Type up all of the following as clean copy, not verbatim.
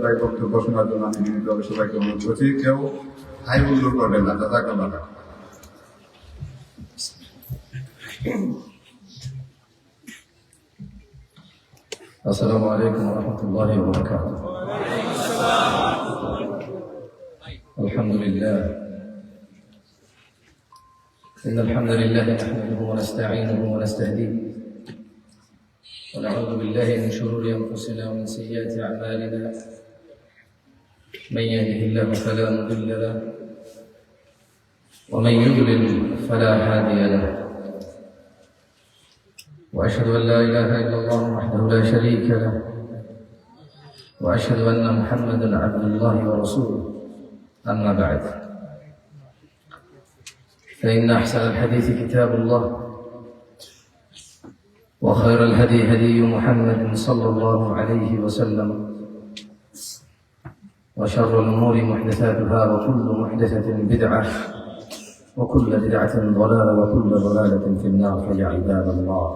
তাই বক্তব্য শোনার জন্য আমি বিনীতভাবে সবাইকে অনুরোধ করছি। কেউ হাই হুল্লোড় করবেন না, জাযাকাল্লাহ। السلام عليكم ورحمة الله وبركاته. الحمد لله. إن الحمد لله نحمده ونستعينه ونستهديه ونعوذ بالله من شرور أنفسنا ومن سيئات أعمالنا. من يهده الله فلا مضل له ومن يضلل فلا هادي له. وأشهد أن لا إله إلا الله وحده لا شريك له وأشهد أن محمدا عبد الله ورسوله. أما بعد، فإن أحسن الحديث كتاب الله وخير الهدي هدي محمد صلى الله عليه وسلم وشر الأمور محدثاتها وكل محدثة بدعة وكل بدعة ضلالة وكل ضلالة في النار. فيا عباد الله،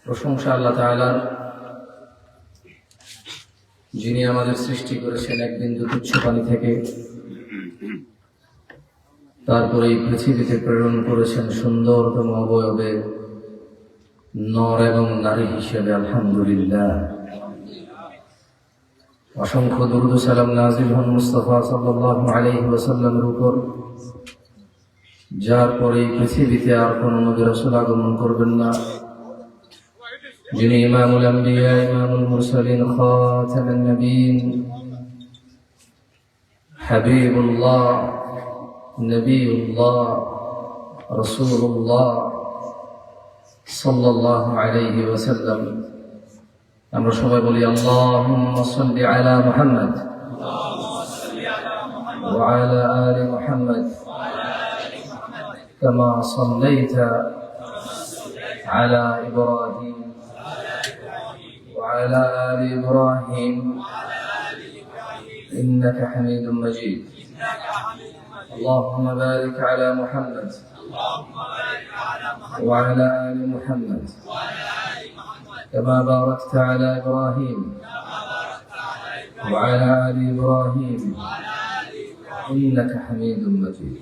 প্রশংসা আল্লাহ তাআলার, যিনি আমাদের সৃষ্টি করেছেন এক বিন্দু তুচ্ছ পানি থেকে, তারপরে এই পৃথিবীতে প্রেরণ করেছেন সুন্দরতম অবয়বে নর এবং নারী হিসেবে। আলহামদুলিল্লাহ। অসংখ্য দুরূদ ও সালাম নাযিল হন মুস্তাফা সাল্লাল্লাহু আলাইহি ওয়াসাল্লামের উপর, যার পরে পৃথিবীতে আর কোন নবী রাসূল আগমন করবেন না, যিনি ইমামুল আম্বিয়া, ইমামুল মুরসালিন, খাতামুন নবিয়্যিন, হাবিবুল্লাহ, নবিয়ুল্লাহ, রাসূলুল্লাহ সাল্লাল্লাহু আলাইহি ওয়াসাল্লাম। আমরা সবাই বলি আল্লাহুম্মা সাল্লি আলা মুহাম্মাদ ওয়া আলা আলি মুহাম্মাদ কামা সাল্লাইতা আলা ইব্রাহিম وعلى آل إبراهيم إنك حميد مجيد. اللهم بارك على محمد وعلى آل محمد كما باركت على إبراهيم وعلى آل إبراهيم إنك حميد مجيد.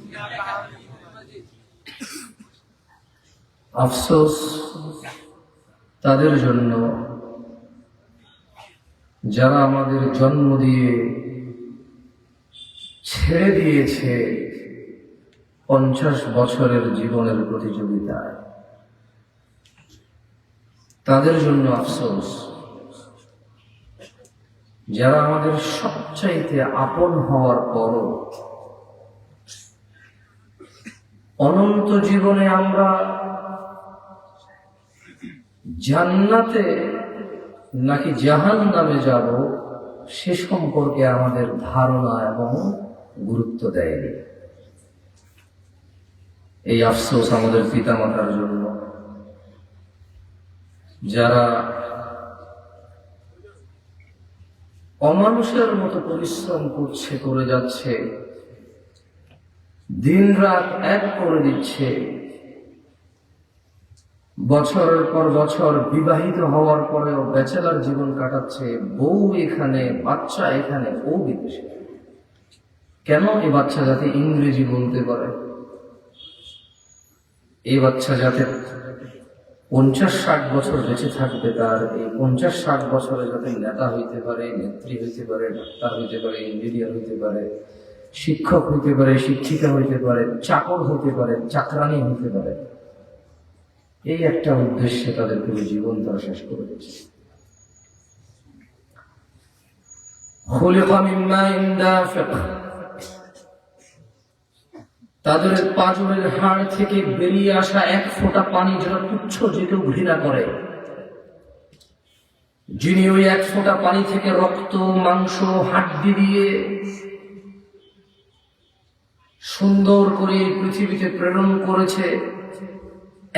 আফসোস তাদের জন্য যারা আমাদের জন্ম দিয়ে ছেড়ে দিয়েছে 50 বছরের জীবনের প্রতিযোগিতায়। তাদের জন্য আফসোস, যারা আমাদের সবচাইতে আপন হওয়ার পরও অনন্ত জীবনে আমরা জান্নাতে নাকি জাহান্নামে যাব সে সম্পর্কে আমাদের ধারণা এবং গুরুত্ব দেয়নি। এই আফসোস আমাদের পিতামাতার জন্য, যারা অমানুষের মতো পরিশ্রম করে যাচ্ছে, দিন রাত এক করে দিচ্ছে, বছরের পর বছর বিবাহিত হওয়ার পরেও ব্যাচেলার জীবন কাটাচ্ছে, বউ এখানে, বাচ্চা এখানে, ও বিদেশে। কেন? এই বাচ্চা যাতে ইংরেজি বলতে পারে, এই বাচ্চা যাতে 50-60 বছর বেঁচে থাকবে, তার এই 50-60 বছরে যাতে নেতা হইতে পারে, নেত্রী হইতে পারে, ডাক্তার হইতে পারে, ইঞ্জিনিয়ার হইতে পারে, শিক্ষক হইতে পারে, শিক্ষিকা হইতে পারে, চাকর হইতে পারে, চাকরানি হইতে পারে। এই একটা উদ্দেশ্যে তাদের পুরো জীবন তারা শেষ করে দিচ্ছে। তাদের পাঁজরের হাড় থেকে বেরিয়ে আসা এক ফোঁটা পানি যেটা তুচ্ছ, যে কেউ ঘৃণা করে, যিনি ওই এক ফোঁটা পানি থেকে রক্ত, মাংস, হাড্ডি দিয়ে সুন্দর করে পৃথিবীতে প্রেরণ করেছে,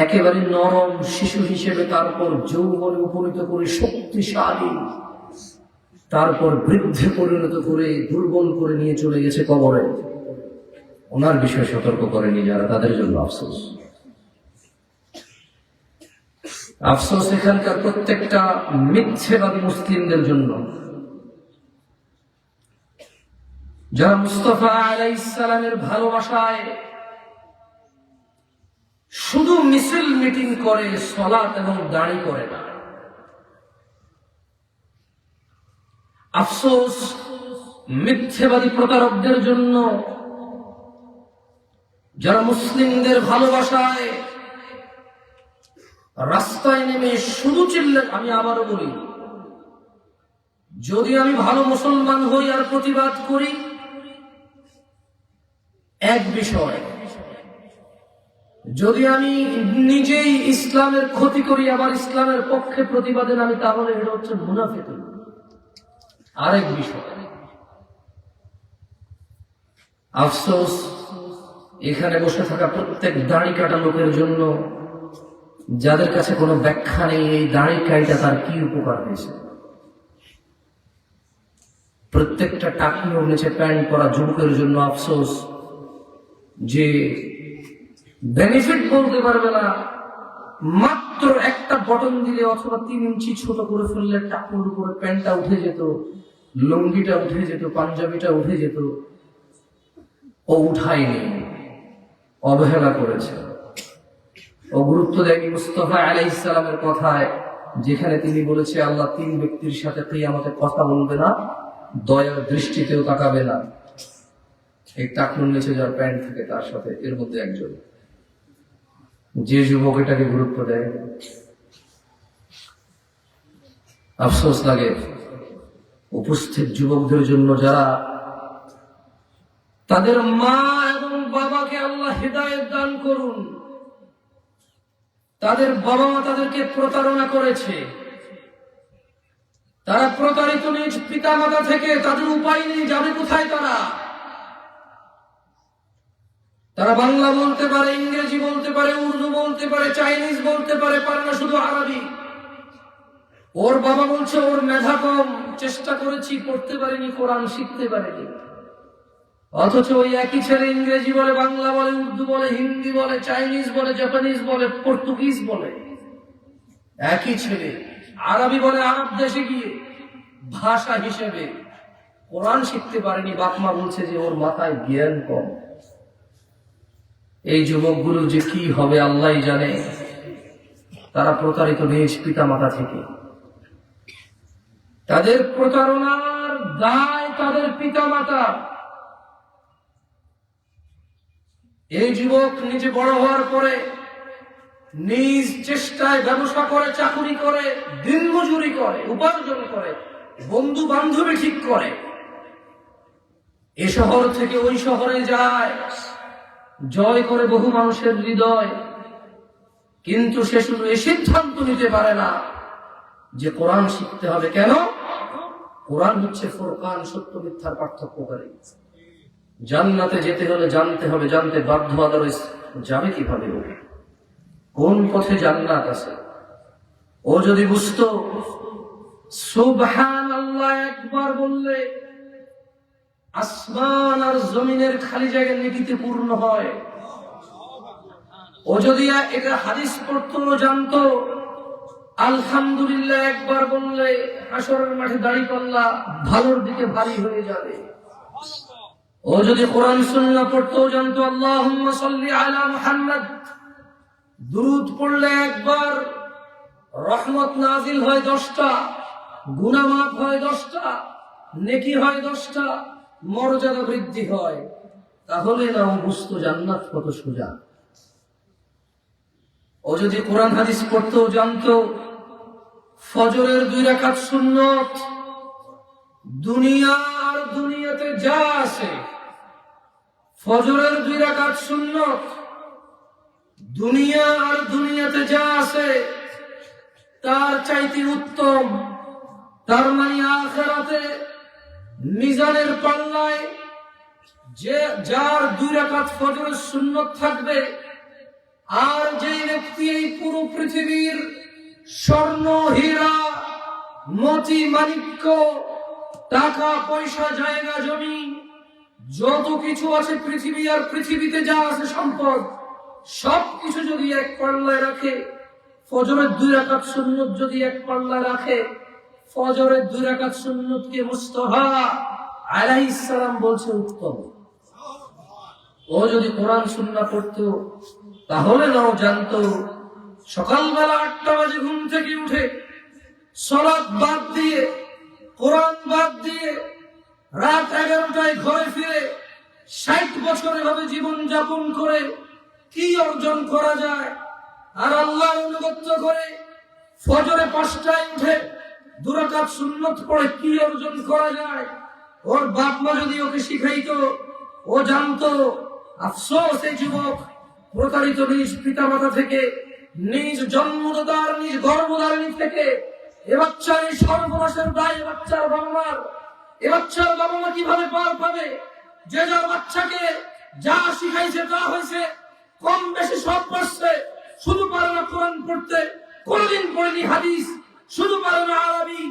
একেবারে নরম শিশু হিসেবে, তারপর যৌবনে উপনীত করে শক্তিশালী, তারপর বৃদ্ধে পরিণত করে দুর্বল করে নিয়ে চলে গেছে কবরে। ওনার বিষয়ে সতর্ক করেনি যারা, তাদের জন্য আফসোস। আফসোস এখানকার প্রত্যেকটা মিথ্যেবাদী মুসলিমদের জন্য, যারা মুস্তাফা আলাইহিস সালামের ভালোবাসায় শুধু মিছিল মিটিং করে, সালাত এবং দাঁড়ি করে না। আফসোস মিথ্যেবাদী প্রতারকদের জন্য, যারা মুসলিমদের ভালোবাসায় রাস্তায় নেমে শুধু চিল্লে। আমি আবারও বলি, যদি আমি ভালো মুসলমান হই আর প্রতিবাদ করি এক বিষয়, যদি আমি নিজেই ইসলামের ক্ষতি করি আবার ইসলামের পক্ষে প্রতিবাদে নামি, তাহলে এটা হচ্ছে মুনাফিকি। আরেক বিষয়, আফসোস এখানে বসে থাকা প্রত্যেক দাড়ি কাটা লোকের জন্য, যাদের কাছে কোনো ব্যাখ্যা নেই এই দাড়ি কাটা তার কি উপকার হয়েছে। প্রত্যেকটা টাকনোর নিচে প্যান্ট পরা যুবকের জন্য আফসোস, যে বেনিফিট বলতে পারবে না, মাত্র একটা বটন দিলে অথবা 3 ইঞ্চি ছোট করে ফেললে টাকনোর উপরে প্যান্টটা উঠে যেত, লুঙ্গিটা উঠে যেত, পাঞ্জাবিটা উঠে যেত। ও উঠায়নি, অবহেলা করেছে, ও গুরুত্ব দেয়নি মুস্তাফা আলাইহিস সালামের কথায়, যেখানে তিনি বলেছে আল্লাহ 3 ব্যক্তির সাথে কিয়ামতে কথা বলবে না, দয়ার দৃষ্টিতেও তাকাবে না। এই টাকনুর নিচে যার প্যান্ট থাকে তার সাথে এর মধ্যে একজন। যে যুবক এটাকে গুরুত্ব দেয়, আফসোস লাগে উপস্থিত যুবকদের জন্য, যারা তাদের মা এবং বাবাকে আল্লাহ হিদায়াত দান করুন, তাদের বাবা মা তাদেরকে প্রতারণা করেছে, তারা প্রতারিত নিজ পিতা মাতা থেকে, তাদের উপায় নেই, যাবে কোথায় তারা বাংলা বলতে পারে, ইংরেজি বলতে পারে, উর্দু বলতে পারে, চাইনিজ বলতে পারে, পারে না শুধু আরবি। ওর বাবা বলছে ওর মেধা কম, চেষ্টা করেছি পড়তে পারিনি, কোরআন শিখতে পারেনি। অথচ ওই একই ছেলে ইংরেজি বলে, বাংলা বলে, উর্দু বলে, হিন্দি বলে, চাইনিজ বলে, জাপানিজ বলে, পর্তুগিজ বলে। একই ছেলে আরবি বলে আরব দেশে গিয়ে ভাষা হিসেবে, কোরআন শিখতে পারেনি। বাপমা বলছে যে ওর মাথায় জ্ঞান কম। এই যুবকগুলো যে কি হবে আল্লাহই জানে। তারা প্রতারিত নিজ পিতা মাতা থেকে, তাদের প্রতারণার দায় তাদের পিতা মাতা। এই যুবক নিজে বড় হওয়ার পরে নিজ চেষ্টায় ব্যবসা করে, চাকুরি করে, দিনমজুরি করে, উপার্জন করে, বন্ধু বান্ধবী ঠিক করে, এ শহর থেকে ওই শহরে যায়, জয় করে বহু মানুষের হৃদয়। কিন্তু সে শুধু এ সিদ্ধান্ত নিতে পারে না যে কোরআন শিখতে হবে। কেন? কোরআন হচ্ছে ফুরকান, সত্য মিথ্যার পার্থক্যকারী। জান্নাতে যেতে হলে জানতে হবে, জানতে বাধ্য, আদারওয়াইজ যাবে কিভাবে? কোন পথে জান্নাত আছে? ও যদি বুঝতো সুবহানাল্লাহ একবার বললে আসমান আর জমিনের খালি জায়গা নেকিতে পূর্ণ হয়, ও যদি এটা হাদিস পড়তো, জানতো আলহামদুলিল্লাহ একবার বললে হাসরের মাঠে দাঁড়িপাল্লা ভালোর দিকে ভারী হয়ে যাবে, ও যদি কোরআন সুন্নাহ পড়তো, জানতো আল্লাহুম্মা সাল্লি আলা মুহাম্মদ, দুরূদ পড়লে একবার রহমত নাজিল হয় 10টা, গুনাহ মাফ হয় 10টা, নেকি হয় 10টা, মর্যাদা বৃদ্ধি হয়। তাহলে না ও বুঝতো জান্নাত কত সোজা। ও যদি কোরআন হাদিস পড়তো, জানতো ফজরের 2 রাকাত সুন্নত, দুনিয়া আর দুনিয়াতে যা আছে, ফজরের 2 রাকাত সুন্নত, দুনিয়া আর দুনিয়াতে যা আছে তার চাইতে উত্তম। তার মানে আখিরাতে মিজানের পাল্লায় যে যার 2 রাকাত ফজরের সুন্নত থাকবে, আর যে ব্যক্তি এই পুরো পৃথিবীর স্বর্ণ, হীরা, মতি, মাণিক্য, টাকা পয়সা, জায়গা জমি, যত কিছু আছে পৃথিবী আর পৃথিবীতে যা আছে সম্পদ, সবকিছু যদি এক পাল্লায় রাখে, ফজরের 2 রাকাত সুন্নত যদি এক পাল্লা রাখে, ফজরের 2 রাকাত সুন্নতকে মুস্তাফা আলাইহিস সালাম বলছে উত্তম। ও যদি কোরআন সুন্নাহ পড়তো তাহলে নাও জানতো সকালবেলা 8টা বাজে ঘুম থেকে উঠে সালাত বাদ দিয়ে, কোরআন বাদ দিয়ে, রাত 11টায় ঘরে ফিরে 60 বছর এভাবে জীবন যাপন করে কি অর্জন করা যায়। আর আল্লাহর অনুগত্য করে ফজরে 5টায় উঠে 2 রাকাত সুন্নত পড়ে কি অর্জন করা যায়। ওর বাপ মা যদি ওকে শিখাইতো, ও জানতো আফসোস এই যুবক প্রতারিত নিজ পিতা মাতা থেকে, নিজ জন্মদাতার, নিজ গর্ভধারিণী থেকে। এ বাচ্চার এই সর্বনাশের দায় বাচ্চার বাবা মার। এ বাচ্চার বাবা মা কিভাবে পার পাবে? যে যার বাচ্চাকে যা শিখাইছে তা হয়েছে, কম বেশি সব পারছে, শুধু পারে না কোরআন পড়তে, কোনদিন পড়েনি হাদিস, শুধু পারে না আরবি।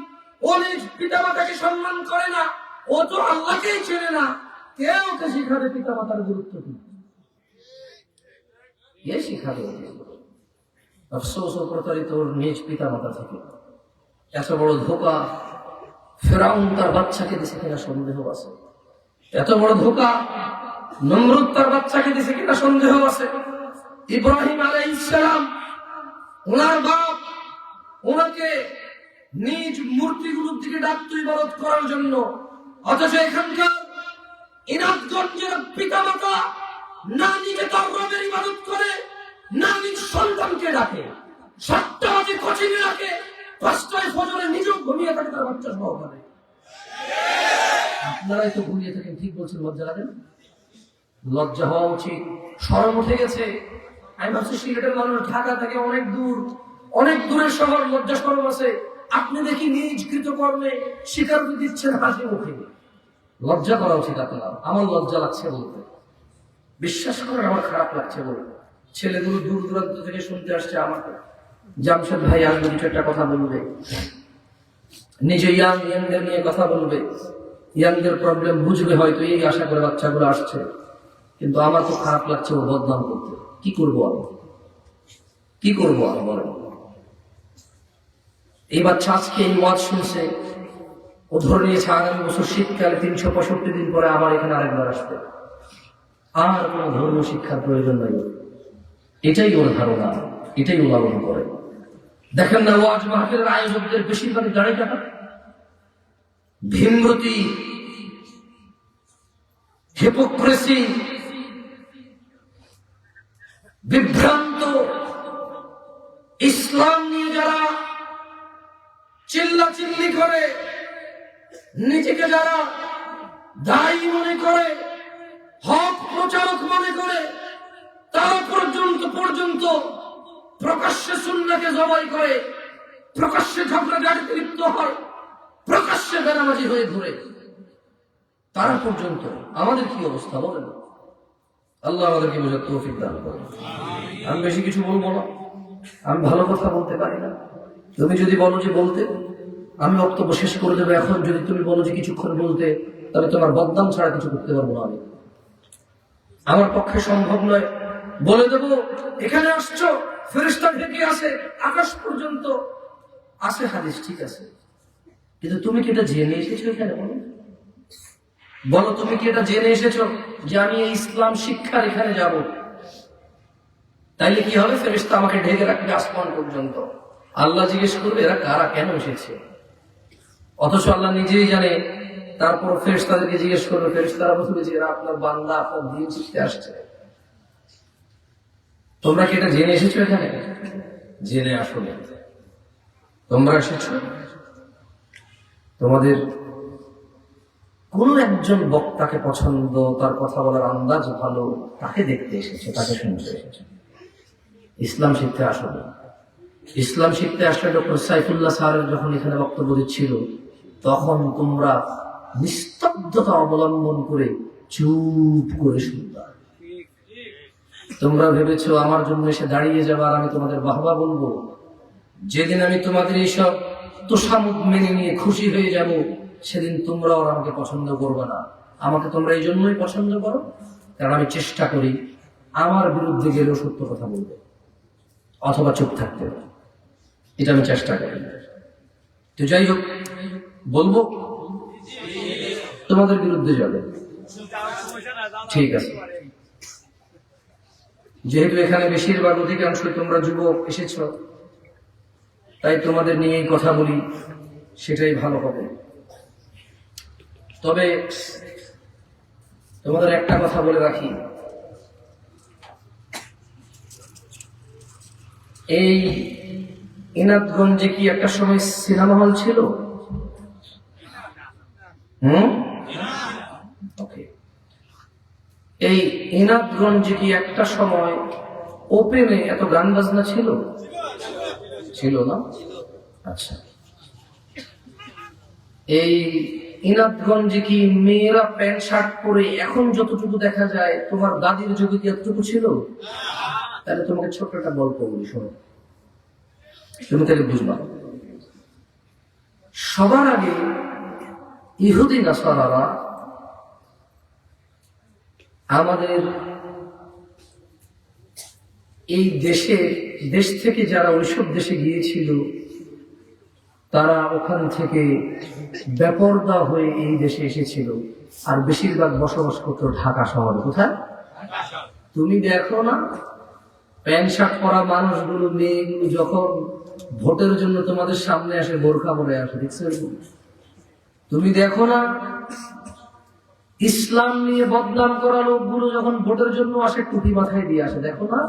ও নিজ পিতা মাতাকে সম্মান করে না, ও তো আল্লাহকেই চেনে না। কে ওকে শিখাবে পিতা মাতার গুরুত্ব কি? কে শিখাবে? আফসোস ও প্রতারিত ওর নিজ পিতা মাতা থেকে। এত বড় ধোঁকা ফেরাউন তার বাচ্চাকে দিছে কিনা সন্দেহ আছে। এত বড় ধোঁকা নমরুদ তার বাচ্চাকে দিছে কিনা সন্দেহ আছে। ইব্রাহিম আলাইহিস সালাম, ওনার বাপ ওনাকে নিজ মূর্তিগুলোর দিকে ডাকতো ইবাদত করার জন্য, অথচ এখানকার ইনাদগঞ্জের পিতা মাতা না নিজে তার রবের ইবাদত করে, না নিজ সন্তানকে ডাকে। 7টা বাজে কোচিংয়ে রাখে, 5টায় ফজরে নিজেও ঘুমিয়ে থাকে তার বাচ্চা সহকারে। আপনারাই তো ঘুমিয়ে থাকেন, ঠিক বলছেন, লজ্জা লাগে না? লজ্জা হওয়া উচিত। শরম উঠে গেছে। আমি ভাবছি সিলেটের মানুষ ঢাকা থেকে অনেক দূর, অনেক দূরের শহর, লজ্জা শরম আছে। আপনি দেখি নিজ কৃতকর্মে স্বীকারোক্তি দিচ্ছেন হাসি মুখে। লজ্জা করা উচিত আপনার। আমার লজ্জা লাগছে বলতে, বিশ্বাস করেন আমার খারাপ লাগছে বলতে। ছেলেগুলো দূর দূরান্ত থেকে শুনতে আসছে আমাকে, জামশেদ ভাই আসবে কিছু একটা কথা বলবে, নিজে ইয়াংদের নিয়ে কথা বলবে, ইয়াংদের প্রবলেম বুঝবে, হয়তো এই আশা করে বাচ্চাগুলো আসছে। কিন্তু আমার তো খারাপ লাগছে ওর বদনাম করতে। কি করবো আমি? কি করবো আমি বলেন? এই বাচ্চা আজকে এই ওয়াজ শুনছে, ও ধরে নিয়েছে আগামী বছর শীতকালে 365 দিন পরে আবার এখানে আরেকবার আসবে। আর কোন ধর্মীয় শিক্ষার প্রয়োজন নাই। এটাই ওর ধারণা, এটাই ও লালন করে। দেখেন না ওয়াজ মাহফিলের আয়োজকদের বেশিরভাগই দাঁড়িয়ে টাকা, ভীমরতি, হিপোক্রেসি, বিভ্রান্ত। ইসলাম নিয়ে যারা চিল্লাচিল্লি করে, নিজেকে যারা দায়ী মনে করে, হক প্রচারক মনে করে, তারা পর্যন্ত প্রকাশ্যে সুন্নাহকে জবাই করে, প্রকাশ্যে ঝগড়াঝাটিতে লিপ্ত হয়, প্রকাশ্যে বেনামাজি হয়ে ঘুরে। তারা পর্যন্ত আমাদের কি অবস্থা বলেন? আল্লাহ আমাদেরকে বোঝার তৌফিক দান করেন। আমি বেশি কিছু বলবো না, আমি ভালো কথা বলতে পারি না। তুমি যদি বলো যে বলতে, আমি বক্তব্য শেষ করে দেবো। এখন যদি তুমি বলো যে কিছুক্ষণ বলতে, তাহলে তোমার বদনাম ছাড়া কিছু করতে পারবো না আমি। আমার পক্ষে সম্ভব নয়। বলে দেবো এখানে আসছো, ফেরেশতা ঢেকে আছে আকাশ পর্যন্ত, আছে হাদিস, ঠিক আছে, কিন্তু তুমি কি এটা জেনে এসেছো এখানে? বলো তুমি কি এটা জেনে এসেছো যে আমি এই ইসলাম শিক্ষার এখানে যাব? তাইলে কি হবে? ফেরেশতা আমাকে ঢেকে রাখবে আসমান পর্যন্ত। আল্লাহ জিজ্ঞেস করবে এরা কারা, কেন এসেছে? অথচ আল্লাহ নিজেই জানে। তারপর ফেরেশতাদেরকে জিজ্ঞেস করবে, ফেরেশতারা বলবে যে এরা আপনার বান্দা, আপনার দিন শিখতে আসছে। তোমরা কি এটা জেনে এসেছো এখানে? জেনে আসলে তোমরা এসেছো, তোমাদের কোন একজন বক্তাকে পছন্দ, তার কথা বলার আন্দাজ ভালো, তাকে দেখতে এসেছে, তাকে শুনতে এসেছে। ইসলাম শিখতে আসলে, ইসলাম শিখতে আসলে ডক্টর সাইফুল্লাহ স্যারের যখন এখানে বক্তব্য দিচ্ছিল, তখন তোমরা নিস্তব্ধতা অবলম্বন করে চুপ করে শুনবা। তোমরা ভেবেছো আমার জন্য এসে দাঁড়িয়ে যাবার আমি তোমাদের বাহবা বলবো। যেদিন আমি তোমাদের এইসব তোষামুখ মেনে নিয়ে খুশি হয়ে যাব, সেদিন তোমরাও আমাকে পছন্দ করবে না। আমাকে তোমরা এই জন্যই পছন্দ করো কারণ আমি চেষ্টা করি আমার বিরুদ্ধে গেলেও সত্য কথা বলবে অথবা চুপ থাকতে। এটা আমি চেষ্টা করি। তো যাই হোক, বলবো তোমাদের বিরুদ্ধে যাবে, ঠিক আছে। যেহেতু এখানে বেশিরভাগ অধিকাংশ তোমরা যুবক এসেছ, তাই তোমাদের নিয়েই কথা বলি, সেটাই ভালো হবে। তবে তোমাদের একটা কথা বলে রাখি, এই ইনাদগঞ্জে কি একটা সময় সিনেমা হল ছিল? ওকে। এই ইনাদগঞ্জে কি একটা সময় ওপেনে এত গান বাজনা ছিল? ছিল না? আচ্ছা, এই ইনাদগঞ্জে কি মেয়েরা প্যান্ট শার্ট পরে এখন যতটুকু দেখা যায়, তোমার দাদির যুগে কি এতটুকু ছিল? তাহলে তোমাকে ছোট্ট একটা গল্প বলি, শোনো, তুমি তাহলে বুঝবা। সবার আগে ইহুদি নাসারারা আমাদের এই দেশ থেকে যারা ওইসব দেশে গিয়েছিল, তারা ওখান থেকে বেপরদা হয়ে এই দেশে এসেছিল, আর বেশিরভাগ বসবাস করতো ঢাকা শহরে। কোথায়? তুমি দেখো না, প্যান্ট শার্ট পরা মানুষগুলো, মেয়েগুলো যখন ভোটের জন্য তোমাদের সামনে আসে বোরকা পরে আসে, দেখছো? তুমি দেখো না, ইসলাম নিয়ে বদনাম করা লোকগুলো যখন ভোটের জন্য আসে টুপি মাথায় দিয়ে আসে, দেখো না?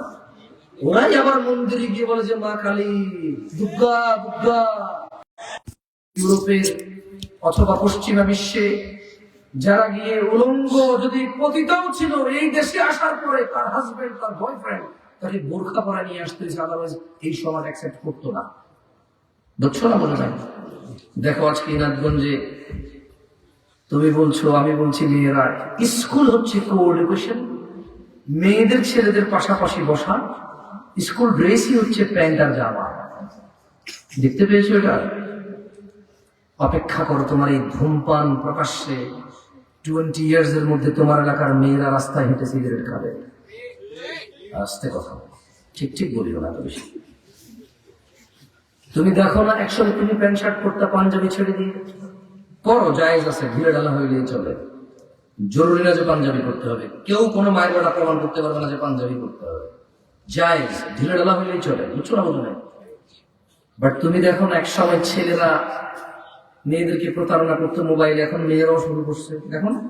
ওরাই আবার মন্দিরে গিয়ে বলে যে মা কালী, দুর্গা দুর্গা। ইউরোপের অথবা পশ্চিমা বিশ্বে যারা গিয়ে উলঙ্গ যদি পতিতাও ছিল, এই দেশে আসার পরে তার হাজবেন্ড, তার বয়ফ্রেন্ড তাকে বোরখা পরা নিয়ে আসতেছে, আদারওয়াইজ এই সমাজ অ্যাকসেপ্ট করতো না। বুঝছো না? বলে না? দেখো আজকে ইনাদগঞ্জে তুমি বলছো, আমি বলছি, মেয়েরা স্কুল হচ্ছে কো-এডুকেশন, মেয়েদের ছেলেদের পাশাপাশি বসা, স্কুল ড্রেসই হচ্ছে প্যান্ট আর জামা। দেখতে পেয়েছো এটা? অপেক্ষা করো, তোমার এই ধূমপান প্রকাশ্যে 20 years এর মধ্যে তোমার এলাকার মেয়েরা রাস্তায় হেঁটে সিগারেট খাবে। আস্তে কথা, ঠিক ঠিক বলিও না তো বেশি। তুমি দেখো না, একসময় তুমি প্যান্ট শার্ট পরতে, পাঞ্জাবি ছেড়ে দিয়ে পরো, জায়েজ আছে, ঢিলে ঢালা হইলেই চলে। জরুরি না যে পাঞ্জাবি করতে হবে, কেউ কোনো মায়ের বেলা প্রমাণ করতে পারবে না যে পাঞ্জাবি করতে হবে, জায়েজ, ঢিলে ঢালা হইলেই চলে। বুঝছো না? বুঝো না? বাট তুমি দেখো না, একসময় ছেলেরা মেয়েদেরকে প্রতারণা করতে মোবাইলে, এখন মেয়েরাও শুরু করছে। দেখো না,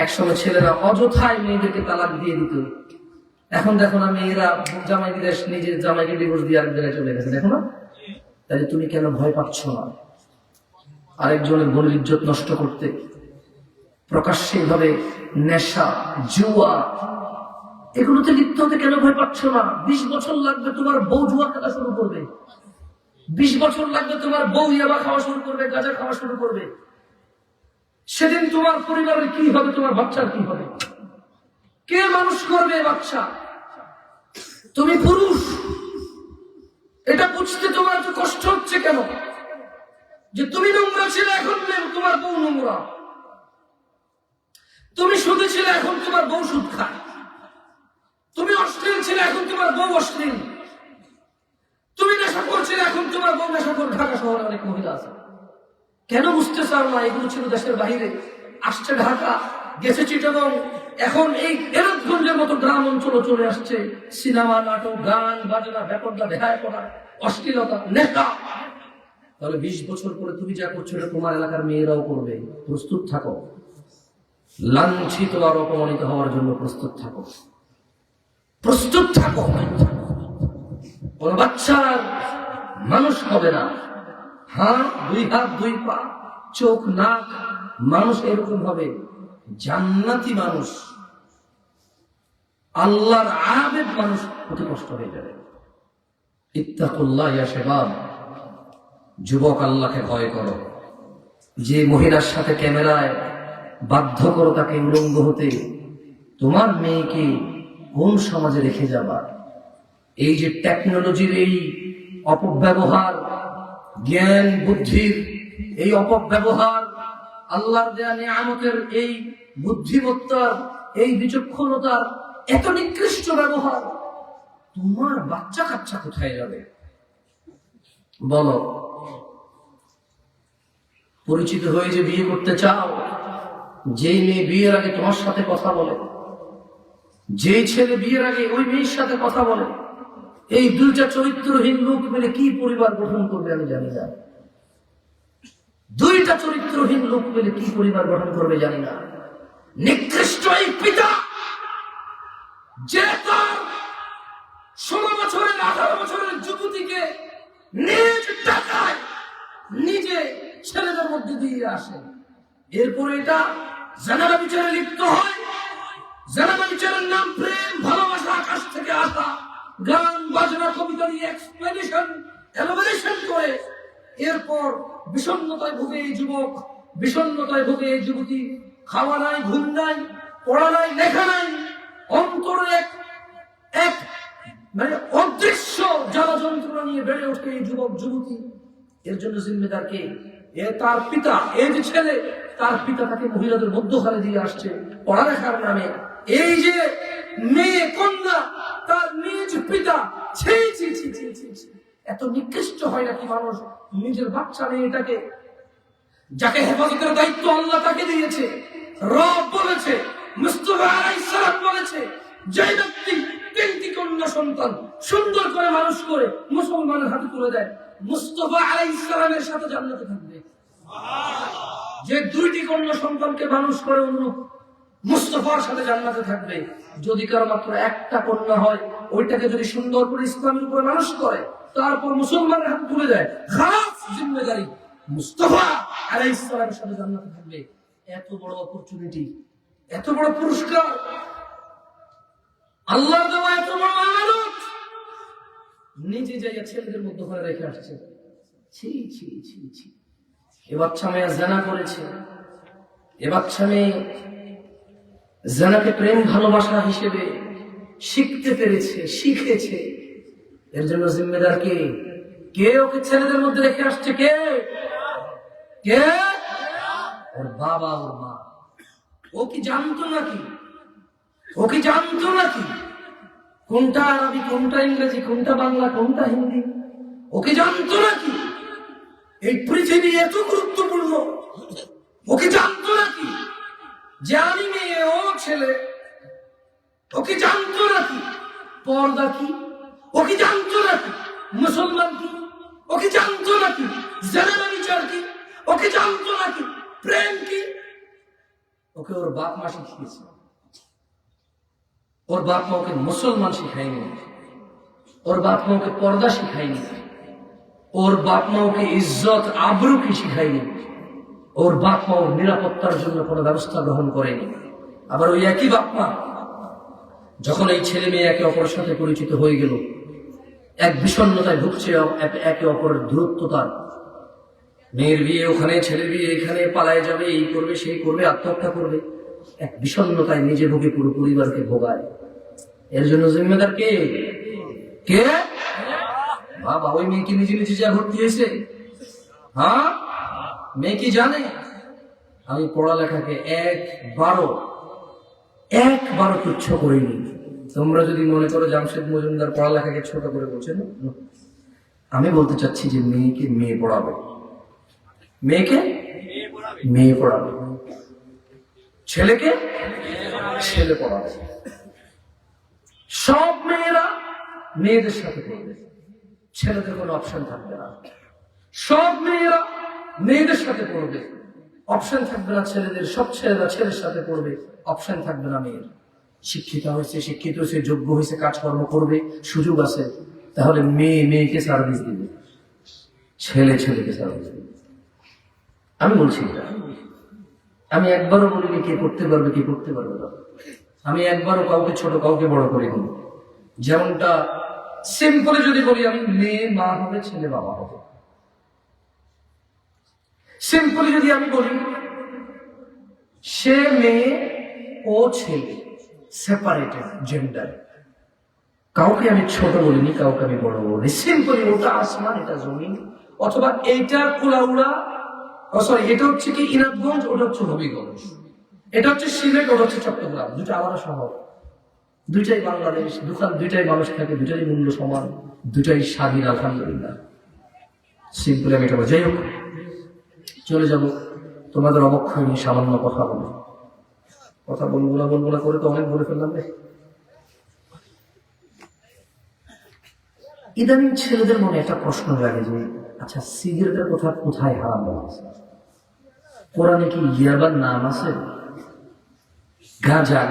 একসময় ছেলেরা অযথায় মেয়েদেরকে তালাক দিয়ে দিত, এখন দেখো না মেয়েরা জামাই বিদেশ, নিজের জামাইকে ডিভোর্স দিয়ে আরেক জায়গায় চলে গেছে। দেখো না? তাহলে তুমি কেন ভয় পাচ্ছ না আরেকজনের বোনের ইজ্জত নষ্ট করতে? প্রকাশ্যে ভাবে নেশা, জুয়া, এগুলোতে লিপ্ত হতে কেন ভয় পাচ্ছ না? 20 বছর লাগবে তোমার বউ জুয়া খেলা শুরু করবে, 20 বছর লাগবে তোমার বউ ইয়াবা খাওয়া শুরু করবে, গাঁজা খাওয়া শুরু করবে। সেদিন তোমার পরিবারের কি হবে? তোমার বাচ্চার কি হবে? কে মানুষ করবে বাচ্চা? তুমি পুরুষ, এটা বুঝতে তোমার তো কষ্ট হচ্ছে কেন? যে তুমি নোংরা ছিলে, এখন তোমার বউ নোংরা। তুমি সুদী ছিলে, এখন তোমার বউ সুদ খায়। তুমি অশ্লীল ছিলে, এখন তোমার বউ অশ্লীল। তুমি নেশাখোর ছিলে, এখন তোমার বউ নেশাখোর। ঢাকা শহরে অনেক মহিলা আছে। কেন বুঝতে চাও না? এগুলো ছিল দেশের বাইরে, আসছে ঢাকা, গেছে চিটাগং, এখন এই ইনাদগঞ্জের মতো গ্রাম অঞ্চলে চলে আসছে। সিনেমা, নাটক, গান বাজনা, ব্যাপারটা দেখায় করা, অশ্লীলতা, নেশা। তাহলে 20 বছর পরে তুমি যা করছো এটা তোমার এলাকার মেয়েরাও করবে। প্রস্তুত থাকো, লাঞ্ছিত আর অপমানিত হওয়ার জন্য প্রস্তুত থাকো, প্রস্তুত থাকো। কোন বাচ্চা মানুষ হবে না। হ্যাঁ, 2 হাত 2 পা, চোখ নাক, মানুষ এরকম হবে, জান্নাতি মানুষ, আল্লাহর আবেদ মানুষ অতি কষ্ট হয়ে যাবে। ইত্তাকুল্লাহ ইয়া শাবাব, যুবক, আল্লাহকে ভয় করো। যে মহিলার সাথে ক্যামেরায় বাধ্য করো তাকে উলঙ্গ হতে, তোমার মেয়েকে কোন সমাজে রেখে যাবা? এই যে টেকনোলজির এই অপব্যবহার, জ্ঞান বুদ্ধির এই অপব্যবহার, আল্লাহর দেয়া নিয়ামতের এই বুদ্ধিমত্তার, এই বিচক্ষণতার এত নিকৃষ্ট ব্যবহার, তোমার বাচ্চা কাচ্চা কোথায় যাবে? বলো, পরিচিত হয়ে যে বিয়ে করতে চাও, যেই মেয়ে বিয়ের আগে তোমার সাথে কথা বলে, যেই ছেলে বিয়ের আগে ওই মেয়ের সাথে কথা বলে, এই দুইটা চরিত্রহীন লোক মিলে কি পরিবার গঠন করবে আমি জানি না। দুইটা চরিত্রহীন লোক মিলে কি পরিবার গঠন করবে জানি না। নিকৃষ্ট এই পিতা, যে তার 16 বছরের 18 বছরের যুবতীকে নিজ টাকায় নিজে ছেলেদের মধ্যে দিয়ে আসে, এরপরে এটা জানালা বিচারে লিপ্ত হয়। জানালা বিচারের নাম প্রেম, ভালোবাসা, আকাশ থেকে আসা, গান বাজনা কবিতা দিয়ে এক্সপ্লেনেশন এলোবেশন করে এরপর বিষণ্ণতায় ভুগে এই যুবক, বিষণ্ণতায় ভুগে এই যুবতী। খাওয়া নাই, ঘুম নাই, পড়া নাই, লেখা নাই, অন্তরে এক এক মানে অদৃশ্য জ্বালা যন্ত্রণা নিয়ে বেড়ে ওঠে এই যুবক যুবতী। এর জন্য জিম্মেদার কে? এ তার পিতা। এই যে ছেলে, তার পিতা তাকে মহিলাদের মধ্যখানে দিয়ে আসছে পড়ালেখার নামে। এই যে মেয়ে কন্যা, তার নিজ পিতা। ছি ছি ছি ছি ছি ছি। এত নিকৃষ্ট হয় নাকি মানুষ নিজের বাচ্চা মেয়েটাকে, যাকে হেফাজতের দায়িত্ব আল্লাহ তাকে দিয়েছে, রব বলেছে, মুস্তাফা আলাইহিস সালাম বলেছে, যে ব্যক্তি 3টি কন্যা সন্তান সুন্দর করে মানুষ করে মুসলমানের হাতে তুলে দেয়, মুস্তাফা আলাইহিস সালামের সাথে জান্নাতে থাকবে। যে 2টি কন্যা সন্তানকে মানুষ করে অনুরূপ মুস্তাফার সাথে জান্নাতে থাকবে। যদি কারো মাত্র একটা কন্যা হয়, ওইটাকে যদি সুন্দর করে ইসলামের উপরে মানুষ করে, তারপর মুসলমানের হাতে তুলে দেয়, খাস জিম্মেদারি মুস্তাফা আলাইহিস সালামের সাথে জান্নাতে থাকবে। এত বড় অপরচুনিটি, এত বড় পুরস্কার, আল্লাহর দেওয়া এত বড় আমানত, নিজে যাইয়া ছেলেদের মধ্যে ঘরে রেখে আসছে। ছি ছি ছি ছি। এ বাচ্চা মেয়ে জানা করেছে, এ বাচ্চা মেয়ে জানাকে প্রেম ভালোবাসা হিসেবে শিখতে পেরেছে, শিখেছে। এর জন্য জিম্মেদার কে? কে ওকে ছেলেদের মধ্যে রেখে আসছে? কে? কে? ওর বাবা, ওর মা। ও কি জানতো নাকি? ও কি জানতো নাকি কোনটা আরবি, কোনটা ইংরেজি, কোনটা বাংলা, কোনটা হিন্দি? ও কি জানতো নাকি এই পৃথিবী এত গুরুত্বপূর্ণ? ও কি জানতো নাকি যে আমি মেয়ে, ও ছেলে? ও কি জানতো নাকি পর্দা কি? ও কি জানতো নাকি মুসলমান কি? ও কি জানতো নাকি জানালা বিচার কি? ও কি জানতো নাকি প্রেম কি? ওকে ওর বাপ মা শিখিয়েছে। ওর বাপ মা ওকে মুসলমান শিখায়নি, ওর বাপ মা ওকে পর্দা শিখায়নি, ওর বাপ মা ওকে ইজ্জত আবরু কি শিখায়নি, ওর বাপ মা ওর নিরাপত্তার জন্য কোনো ব্যবস্থা গ্রহণ করেনি। আবার ওই একই বাপ মা যখন এই ছেলে মেয়ে একে অপরের সাথে পরিচিত হয়ে গেল, এক বিষণ্ণতায় ভুগছে, একে অপরের দূরত্বতার। মেয়ের বিয়ে ওখানে, ছেলের বিয়ে এখানে, পালায় যাবে, এই করবে, সেই করবে, আত্মহত্যা করবে, এক বিষণ্ণতায় নিজে ভোগে, পুরো পরিবারকে ভোগায়। এর জন্য জিম্মেদার কে? কে? বাবা। ওই মেয়ে কি নিজে নিজে যা ভর্তি হয়েছে? হ্যাঁ, মেয়ে কি জানে আমি পড়ালেখাকে একবারও তুচ্ছ করিনি? তোমরা যদি মনে করো জামশেদ মজুমদার পড়ালেখাকে ছোট করে বলছেন, আমি বলতে চাচ্ছি যে মেয়েকে মেয়ে পড়াবে, মেয়েকে মেয়ে পড়াবে, ছেলেকে ছেলে পড়াবে। সব মেয়েরা মেয়েদের সাথে পড়বে, ছেলেদের কোনো অপশন থাকবে না। সব মেয়েরা মেয়েদের সাথে পড়বে, অপশন থাকবে না ছেলেদের। সব ছেলেরা ছেলের সাথে পড়বে, অপশন থাকবে না মেয়ের। শিক্ষিত হয়েছে, যোগ্য হয়েছে, কাজকর্ম করবে, সুযোগ আছে, তাহলে মেয়ে মেয়েকে সার্ভিস দিবে, ছেলে ছেলেকে সার্ভিস দিবে। আমি বলছি এটা, আমি একবারও বলিনি কে করতে পারবে কি করতে পারবে না। আমি একবারও কাউকে ছোট কাউকে বড় করিনি। যেমনটা সিম্পলি যদি বলি, আমি মেয়ে মা হবে, ছেলে বাবা হবে। সিম্পলি যদি আমি বলি সে মেয়ে ও ছেলে, সেপারেটেড জেন্ডার, কাউকে আমি ছোট বলিনি, কাউকে আমি বড় বলিনি। সিম্পলি ওটা আসমান, এটা জমিন, অথবা এইটা কুলাউড়া, সরি এটা হচ্ছে কি ইনামগঞ্জ, ওটা হচ্ছে হবিগঞ্জ, এটা হচ্ছে সিলেট, ওটা হচ্ছে চট্টগ্রাম। দুটো আলাদা শহর, দুইটাই বাংলাদেশ, দুইটাই মানুষ থাকে, দুইটাই মূল্য সমান, দুইটাই স্বাধীন, আলহামদুলিল্লাহ। সিম্পলি আমি এটা বলি। যাই হোক, চলে যাব তোমাদের অবক্ষয় নিয়ে সামান্য কথা বলবো। কথা বলবো না করে তো অনেক বলে ফেললাম রে। ইদানিং ছেলেদের মনে একটা প্রশ্ন লাগে যে আচ্ছা, সিগারেটের কথা কোথায় হারাম বলা আছে? কোরআনে কি ইয়াবার নাম আছে?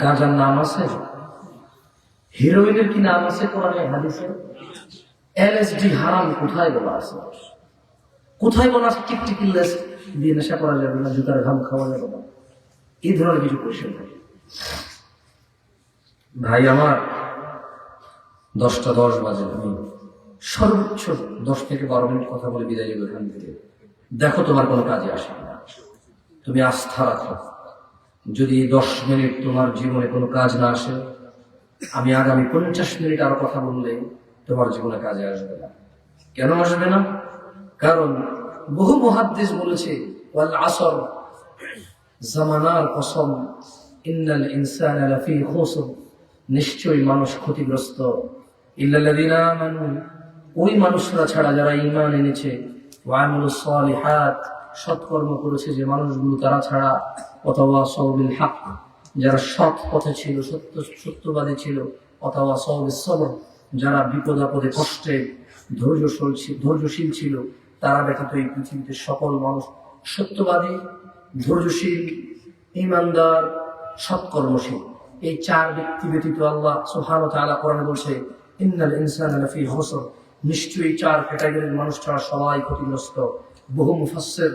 গাঁজার নাম আছে? হিরোইনের কি নাম আছে কোরআনে হাদিসে? এলএসডি হারাম কোথায় বলা আছে? কোথায় বলা আছে টিকটিকি লেস দিয়ে নেশা করা যাবে না, জুতার ঘাম খাওয়া যাবে না? এই ধরনের কিছু কোয়েশ্চেন থাকে। ভাই আমার, 10টা 10 বাজে, আমি সর্বোচ্চ 10 থেকে 12 মিনিট কথা বলে বিদায় নেব এখান থেকে। দেখো তোমার কোনো কাজে আসে না, তুমি আস্থা রাখো। যদি 10 মিনিট তোমার জীবনে কোনো কাজ না আসে, আমি আগামী 50 মিনিট আরো কথা বললে তোমার জীবনে কাজে আসবে না। কেন আসবে না? কারণ বহু মুহাদ্দিস বলেছে, ওয়াল আসর, জামানার কসম, ইন্নাল ইনসানা লাফি খুসর, নিশ্চয়ই মানুষ ক্ষতিগ্রস্ত, ইল্লাল্লাযিনা আমানু, ওই মানুষরা ছাড়া যারা ঈমান এনেছে, ওয়া আমিলুস সালিহাত, সৎকর্ম করেছে যে মানুষগুলো, তারা ছাড়া, ওয়াতাওয়াসাউ বিল হক, যারা সৎ পথে ছিল, সত্যবাদী ছিল, ওয়াতাওয়াসাউ বিস সবর, যারা বিপদ আপদে কষ্টে ধৈর্যশীল ছিল। তারা ব্যতীত এই পৃথিবীতে সকল মানুষ সত্যবাদী, ধৈর্যশীল, ঈমানদার, সৎকর্মশীল। এই 4 ব্যক্তি ব্যতীত আল্লাহ সুবহানাহু ওয়া তাআলা কোরআনে বলছে, ইন্নাল ইনসানা লাফি খুসর, নিশ্চয়ই 4 ক্যাটাগরির মানুষ ছাড়া সবাই ক্ষতিগ্রস্ত। বহু মুফাসসির,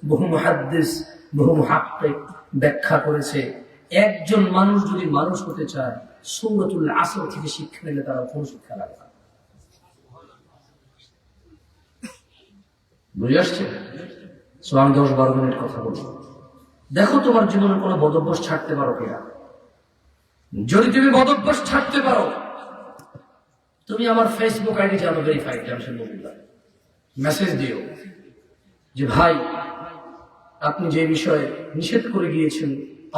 বহু মুহাদ্দিস, বহু মুহাক্কিক ব্যাখ্যা করেছে, একজন মানুষ যদি মানুষ হতে চায়, সূরাতুল আসর থেকে শিক্ষা নিলে তারা কোনো শিক্ষা লাগে না। বুঝে আসছে? আমি 10-12 মিনিট কথা বলবো। দেখো তোমার জীবনে কোনো বদভ্যাস ছাড়তে পারো কিনা। যদি তুমি বদভ্যাস ছাড়তে পারো, তুমি আমার ফেসবুক আইডি জানো, ভেরিফাইড, মেসেজ দিও যে ভাই, আপনি যে বিষয়ে নিষেধ করে গিয়েছেন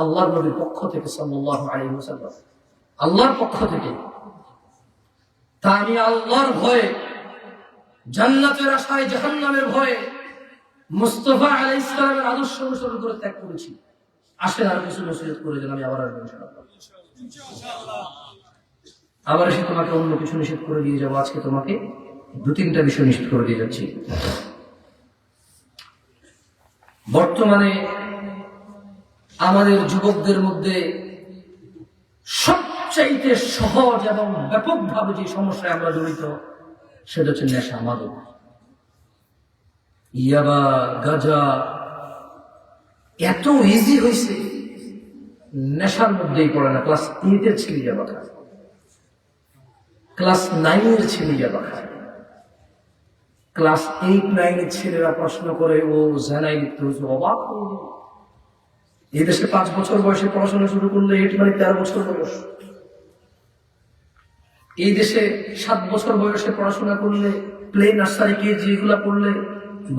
আল্লাহর নবীর পক্ষ থেকে সাল্লাল্লাহু আলাইহি ওয়াসাল্লাম, আল্লাহর পক্ষ থেকে, তা আমি আল্লাহর ভয়ে, জান্নাতের আশায় জাহান্নামের ভয়ে মুস্তাফা আলাইহিস সালামের আদর্শ অনুসরণ করে ত্যাগ করেছি। আসেন আর কিছু নসিহত করে দেন, আমি আবার আসবো ইনশাআল্লাহ। আবার এসে তোমাকে অন্য কিছু নিষেধ করে দিয়ে যাবো। আজকে তোমাকে 2-3টা বিষয় নিষেধ করে দিয়ে যাচ্ছি। বর্তমানে আমাদের যুবকদের মধ্যে সবচাইতে সহজ এবং ব্যাপকভাবে যে সমস্যায় আমরা জড়িত, সেটা হচ্ছে নেশা, মাদক, ইয়াবা, গাঁজা। এত ইজি হয়েছে, নেশার মধ্যেই পড়ে না। ক্লাস 8 এর ছেলে ইয়াবা খায়, ক্লাস 9 এর ছেলে ইয়াবা খায়, ক্লাস 8-9 এর ছেলেরা প্রশ্ন করে ও জানাই লিখতে হয়েছে। অবাক হয়ে যায়। এই দেশে 5 বছর বয়সে পড়াশোনা শুরু করলে 8 মানে 13 বছর বয়স। এই দেশে 7 বছর বয়সে পড়াশোনা করলে, প্লে নার্সারি, কেজি এগুলা পড়লে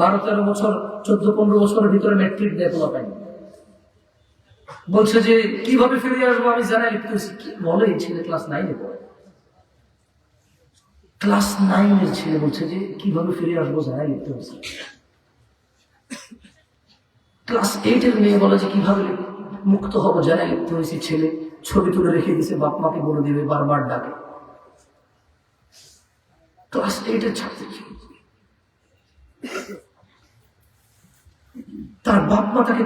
12-13 বছর, 14-15 বছরের ভিতরে ম্যাট্রিক দেয় তোলা পাইনি। বলছে যে কিভাবে ফিরে আসবো, আমি জানাই লিখতে হয়েছি। কি বলে এই ছেলে? ক্লাস 9 এ পড়ে, ক্লাস 9 এর ছেলে বলছে যে কিভাবে ফিরে আসবো, জানাই লিখতে হয়েছে। ক্লাস 8 এর মেয়ে বলে যে কিভাবে মুক্ত হবো, জানাই লিখতে হয়েছে। ছেলে ছবি তুলে রেখে দিছে, বাপ মাকে বলে দিবে, বারবার ডাকে। ক্লাস 8 এর ছাত্র, তার বাপ মা তাকে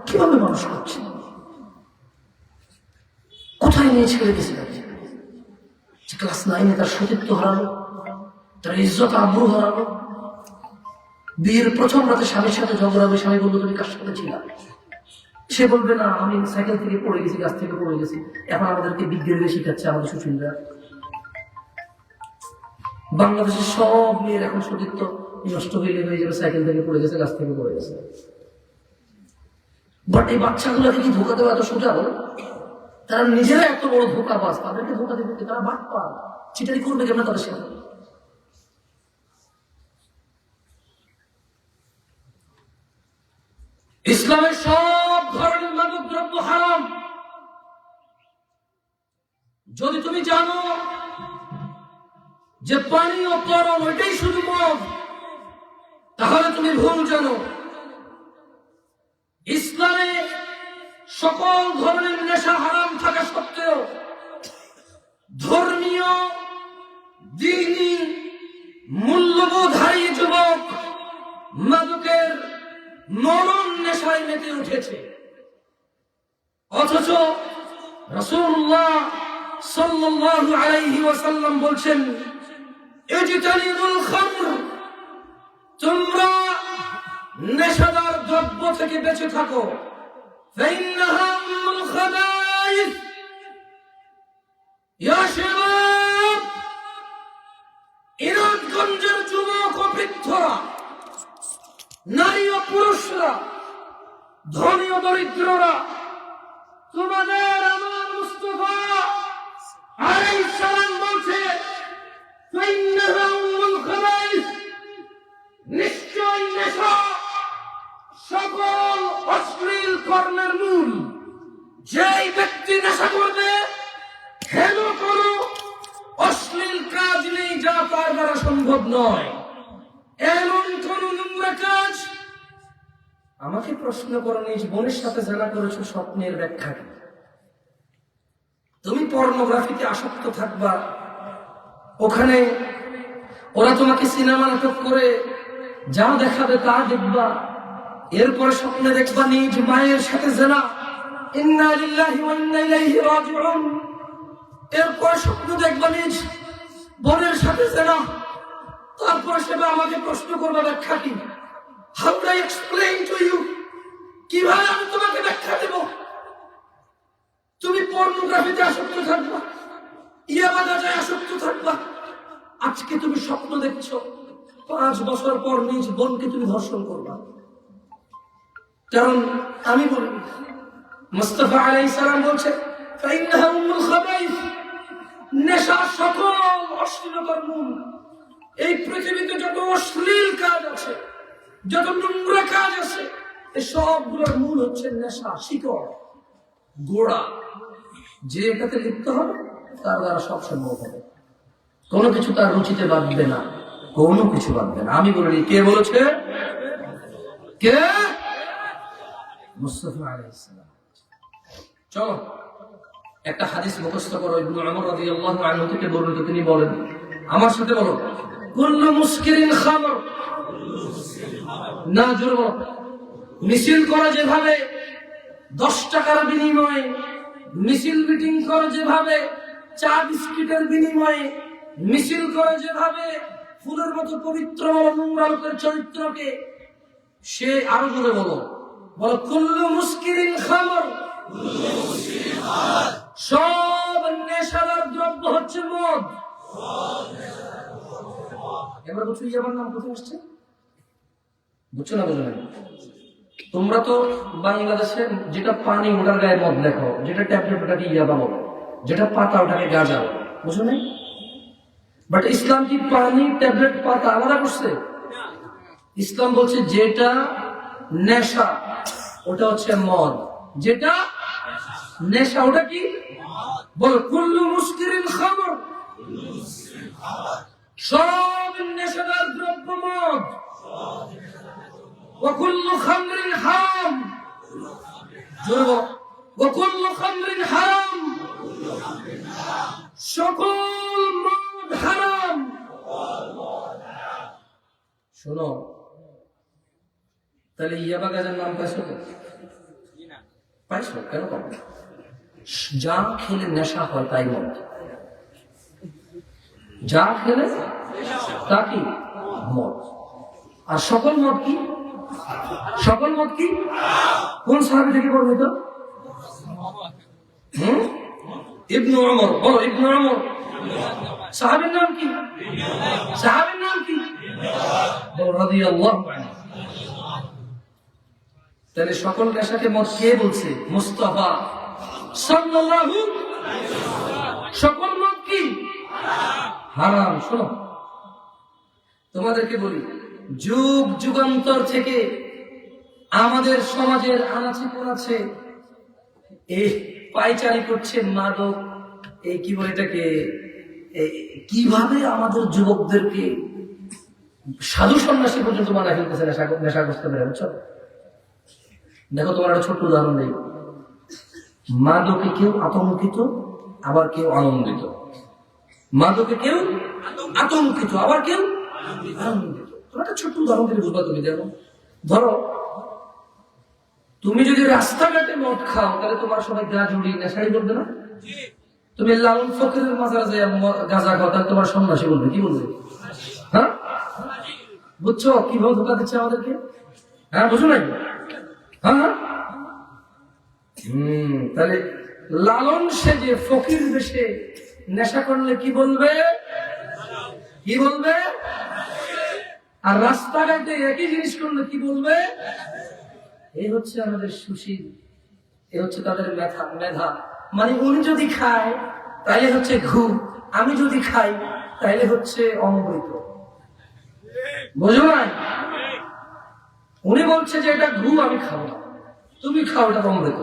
কিভাবে মানুষ করছে, কোথায় নিয়ে ছেড়ে দিয়েছে? ক্লাস 9 এ তার সতীত্ব হারালো, তার ইজ্জত আবরু হারালো। বিয়ের প্রথম রাতে স্বামীর সাথে ঝগড়া হবে, স্বামী বললো তুমি কার সাথে ছিলা? সে বলবে না, আমি সাইকেল থেকে পড়ে গেছি, গাছ থেকে পড়ে গেছি। এখন আমাদেরকে বিজ্ঞানীরা শিখাচ্ছে, আমাদের সুশীলরা। বাংলাদেশের সব মেয়ের এখন সতীত্ব নষ্ট হয়ে যাবে, সাইকেল থেকে পড়ে গেছে, গাছ থেকে পড়ে গেছে। বাট এই বাচ্চাগুলোকে কি ধোকা দেওয়া এত সোজা হলো? তারা নিজেরা এত বড় ধোকাবাজ, তাদেরকে ধোকা দেবে, তারা বাট পায়, চিটারি করবে কেমন তাদের সাথে? ইসলামের সব ধরনের মাদক দ্রব্য হারাম। যদি তুমি জানো যে পানি ও তরল ওইটাই শুধু মদ, তাহলে তাহলে তুমি ভুল জানো। ইসলামে সকল ধরনের নেশা হারাম থাকা সত্ত্বেও ধর্মীয় দ্বীনি মূল্যবোধ হারিয়ে যুবক মাদকের মরণ নেশায় মেতে উঠেছে। অথচ রাসূলুল্লাহ সাল্লাল্লাহু আলাইহি ওয়াসাল্লাম বলছেন, ইজতানিবুল খামর, তোমরা নেশাদার দ্রব্য থেকে বেঁচে থাকো। ফাইন্নাহা উম্মুল খাবাইস। ইয়া শাবাব, ইরাদগঞ্জের যুবক ও বৃদ্ধরা, নারী ও পুরুষরা, ধনী ও দরিদ্ররা, তোমাদের আমার মুস্তাফা আলাইহিস সালাম বলছে, ফাইন্নাহা উম্মুল খাবাইস, নিশ্চয় নেশা সকল অশ্লীল কর্মের মূল। যেই ব্যক্তি নেশা করবে, হেন কোনো অশ্লীল কাজ নেই যা তার দ্বারা সম্ভব নয়। এমন কোন নোংরা কাজ। আমাকে প্রশ্ন করো, নিজ বোনের সাথে জানা করেছো, স্বপ্নের ব্যাখ্যা কি? তুমি পর্নোগ্রাফিতে আসক্ত থাকবা, ওখানে ওরা তোমাকে সিনেমা নাটক করে যা দেখাবে তা দেখবা, এরপরে স্বপ্নে দেখবা নিজ মায়ের সাথে জানা, ইন্না লিল্লাহি ওয়া ইন্না ইলাইহি রাজিউন। এরপরে স্বপ্ন দেখবা নিজ বোনের সাথে জানা, তারপরে সেটা আমাকে প্রশ্ন করবা ব্যাখ্যা কি? How do I explain to you? কিভাবে আমি তোমাকে ব্যাখ্যা দেব? তুমি পর্নোগ্রাফিতে আসক্ত থাকবা, ইয়াবা গাঁজায় আসক্ত থাকবা। আজকে তুমি স্বপ্ন দেখছো 5 বছর পর নিজ বোনকে তুমি ধর্ষণ করবা। কারণ আমি বলি, মুস্তাফা আলাইহিস সালাম বলছে, ফাইন্নাহা উম্মুল খাবাইস, নেশা সকল অশ্লীলতার মূল। এই পৃথিবীতে যত অশ্লীল কাজ আছে, যত নোংরা কাজ আছে, এই সবগুলোর মূল হচ্ছে নেশা, শিকড়, গোড়া। যে এটাতে লিপ্ত হবে তার দ্বারা সব সম্ভব হবে। কোনো কিছু তার রুচিতে বাঁধবে না, কোনো কিছু বাঁধবে না। আমি বলি, কে বলেছে? কে? মুস্তাফা আলাইহিস সালাম। চলো একটা হাদিস মুখস্থ করো। ইবনে উমর রাদিয়াল্লাহু আনহু থেকে বর্ণিত, তিনি বলেন, আমার সাথে বলো, কুল্লু মুসকিরিন খামর। না, জোরে বলো। মিছিল করে যেভাবে 10 টাকার বিনিময়ে, মিছিল মিটিং করে যেভাবে চা বিস্কিটের বিনিময়ে, মিছিল করে যেভাবে ফুলের মতো পবিত্র নোংরা লোকের চরিত্রকে, সে আরো জোরে বলো, বলো কুল্লু মুসকিরিন খামর। সব নেশাদার দ্রব্য হচ্ছে মদ। এবার বলছো, ইয়াবার নাম কোথায় আসছে? বুঝছো না? বুঝো না? তোমরা তো বাংলাদেশে যেটা পানি ওটার গায়ে মদ লেখো, যেটা ট্যাবলেট ওটাকে ইয়াবা বলো, যেটা পাতা ওটাকে গাঁজা বলো। বুঝো নাই? বাট ইসলাম কি পানি, ট্যাবলেট, পাতা আলাদা করছে? ইসলাম বলছে যেটা নেশা ওটা হচ্ছে মদ, যেটা নেশা ওটা কি? বলো, কুল্লু মুসকিরিন খামর। সব নেশাদার দ্রব্য মদ। ওয়া কুল্লু খামরিন হারাম। জোরে বলো, ওয়া কুল্লু খামরিন হারাম। সকল মদ হারাম। শোনো, তাহলে ইয়াবা গাঁজার নাম পাইছো? পাইছো? কেন পাবো? যা খেলে নেশা হয় তাই মদ। যা খেলে তা কি? মদ। আর সকল মদ কি? সকল মদ কি? কোন সাহাবী থেকে বর্ণিত? ইবনে উমর। বলো, ইবনে উমর। সাহাবীর নাম কি? সাহাবীর নাম কি? বলো, রাদিয়াল্লাহু আনহু। তাহলে সকল নেশাকে মদ কে বলছে? মুস্তাফা সাল্লাল্লাহু আলাইহি ওয়াসাল্লাম। সকল মদ কি? হারাম। শোনো, তোমাদেরকে বলি, যুগ যুগান্তর থেকে আমাদের সমাজের আনাচে কোনাচে এই পাইচারি করছে মাদক। এই কি বলে এটাকে, কিভাবে আমাদের যুবকদেরকে সাধু সন্ন্যাসী পর্যন্ত মানায় ফেলতেছে নেশাগ্রস্ত বেড়ে, বুঝছো? দেখো তোমার একটা ছোট্ট উদাহরণ নেই। মাদকে কেউ আতঙ্কিত, আবার কেউ আনন্দিত। মাদকে কেউ আতঙ্কিত, আবার কেউ আনন্দিত। তোমার একটা ছোট্ট উদাহরণ থেকে বুঝবা তুমি। দেখো, ধরো তুমি যদি রাস্তাঘাটে মদ খাও, তাহলে তোমার সবাই গা জুড়িয়ে নেশাই বলবে না? তুমি লালন ফকিরের মাজারে যে গাঁজা খাও, তাহলে তোমার সন্ন্যাসী বলবে। কি বলবে? হ্যাঁ, বুঝছো কিভাবে ধোকা দিচ্ছে আমাদেরকে? হ্যাঁ, বুঝো নাই? হ্যাঁ, তাহলে লালন সেজে ফকির বেশে নেশা করলে কি বলবে? কি বলবে? আর রাস্তাঘাটে একই জিনিস করলে কি বলবে? এই হচ্ছে আমাদের সুশীল, এ হচ্ছে তাদের মেধা। মানে উনি যদি খায় তাইলে হচ্ছে ঘুম, আমি যদি খাই তাইলে হচ্ছে অমৃত। বুঝো নাই? উনি বলছে যে এটা ঘুম, আমি খাবো না, তুমি খাও, এটা অমৃত।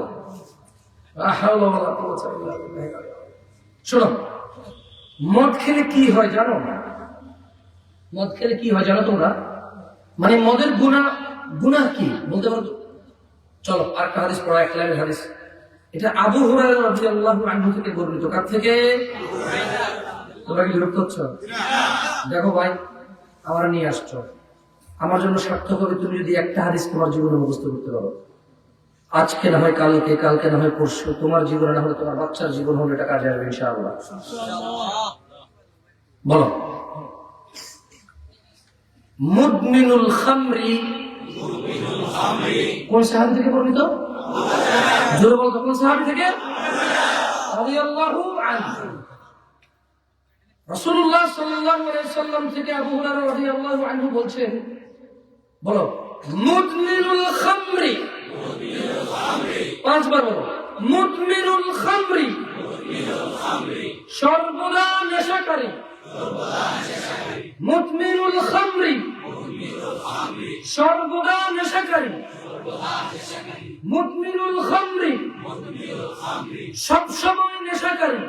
শোনো, মদ খেলে কি হয় জানো? মদ খেলে কি হয় জানো তোমরা? মানে মদের গুনাহ কি বলতে পারো? চলো আর একটা হাদিস পড়া, এক লাইনের হাদিস। এটা আবু হুরায়রা রাদিয়াল্লাহু আনহু থেকে বর্ণিত। কার থেকে? তোমরা কি বিরক্ত হচ্ছ? দেখো ভাই, আমার নিয়ে আসছো, আমার জন্য সার্থক হবে তুমি যদি একটা হাদিস তোমার জীবনে মুখস্থ করতে পারো। আজকে না হয় কালকে, কালকে না হয় পরশু, তোমার জীবনে না হলে তোমার বাচ্চার জীবন হলে এটা কাজে আসবে ইনশাআল্লাহ। বলো, মুদমিনুল খামরি কোন সাহাবী থেকে বর্ণিত? জোরে বলো, কোন সাহাবী থেকে? রাদিয়াল্লাহু আনহু। রাসূলুল্লাহ সাল্লাল্লাহু আলাইহি ওয়াসাল্লাম থেকে আবু হুরায়রা রাদিয়াল্লাহু আনহু বলছেন, বলো, মুদমিনুল খামরি, পাঁচবার বলো, মুদমিনুল খামরি, সর্বদা নেশাকারী। মুদমিনুল খামরি, সর্বদা নেশাকারী। মুদমিনুল খামরি, সবসময় নেশাকারী।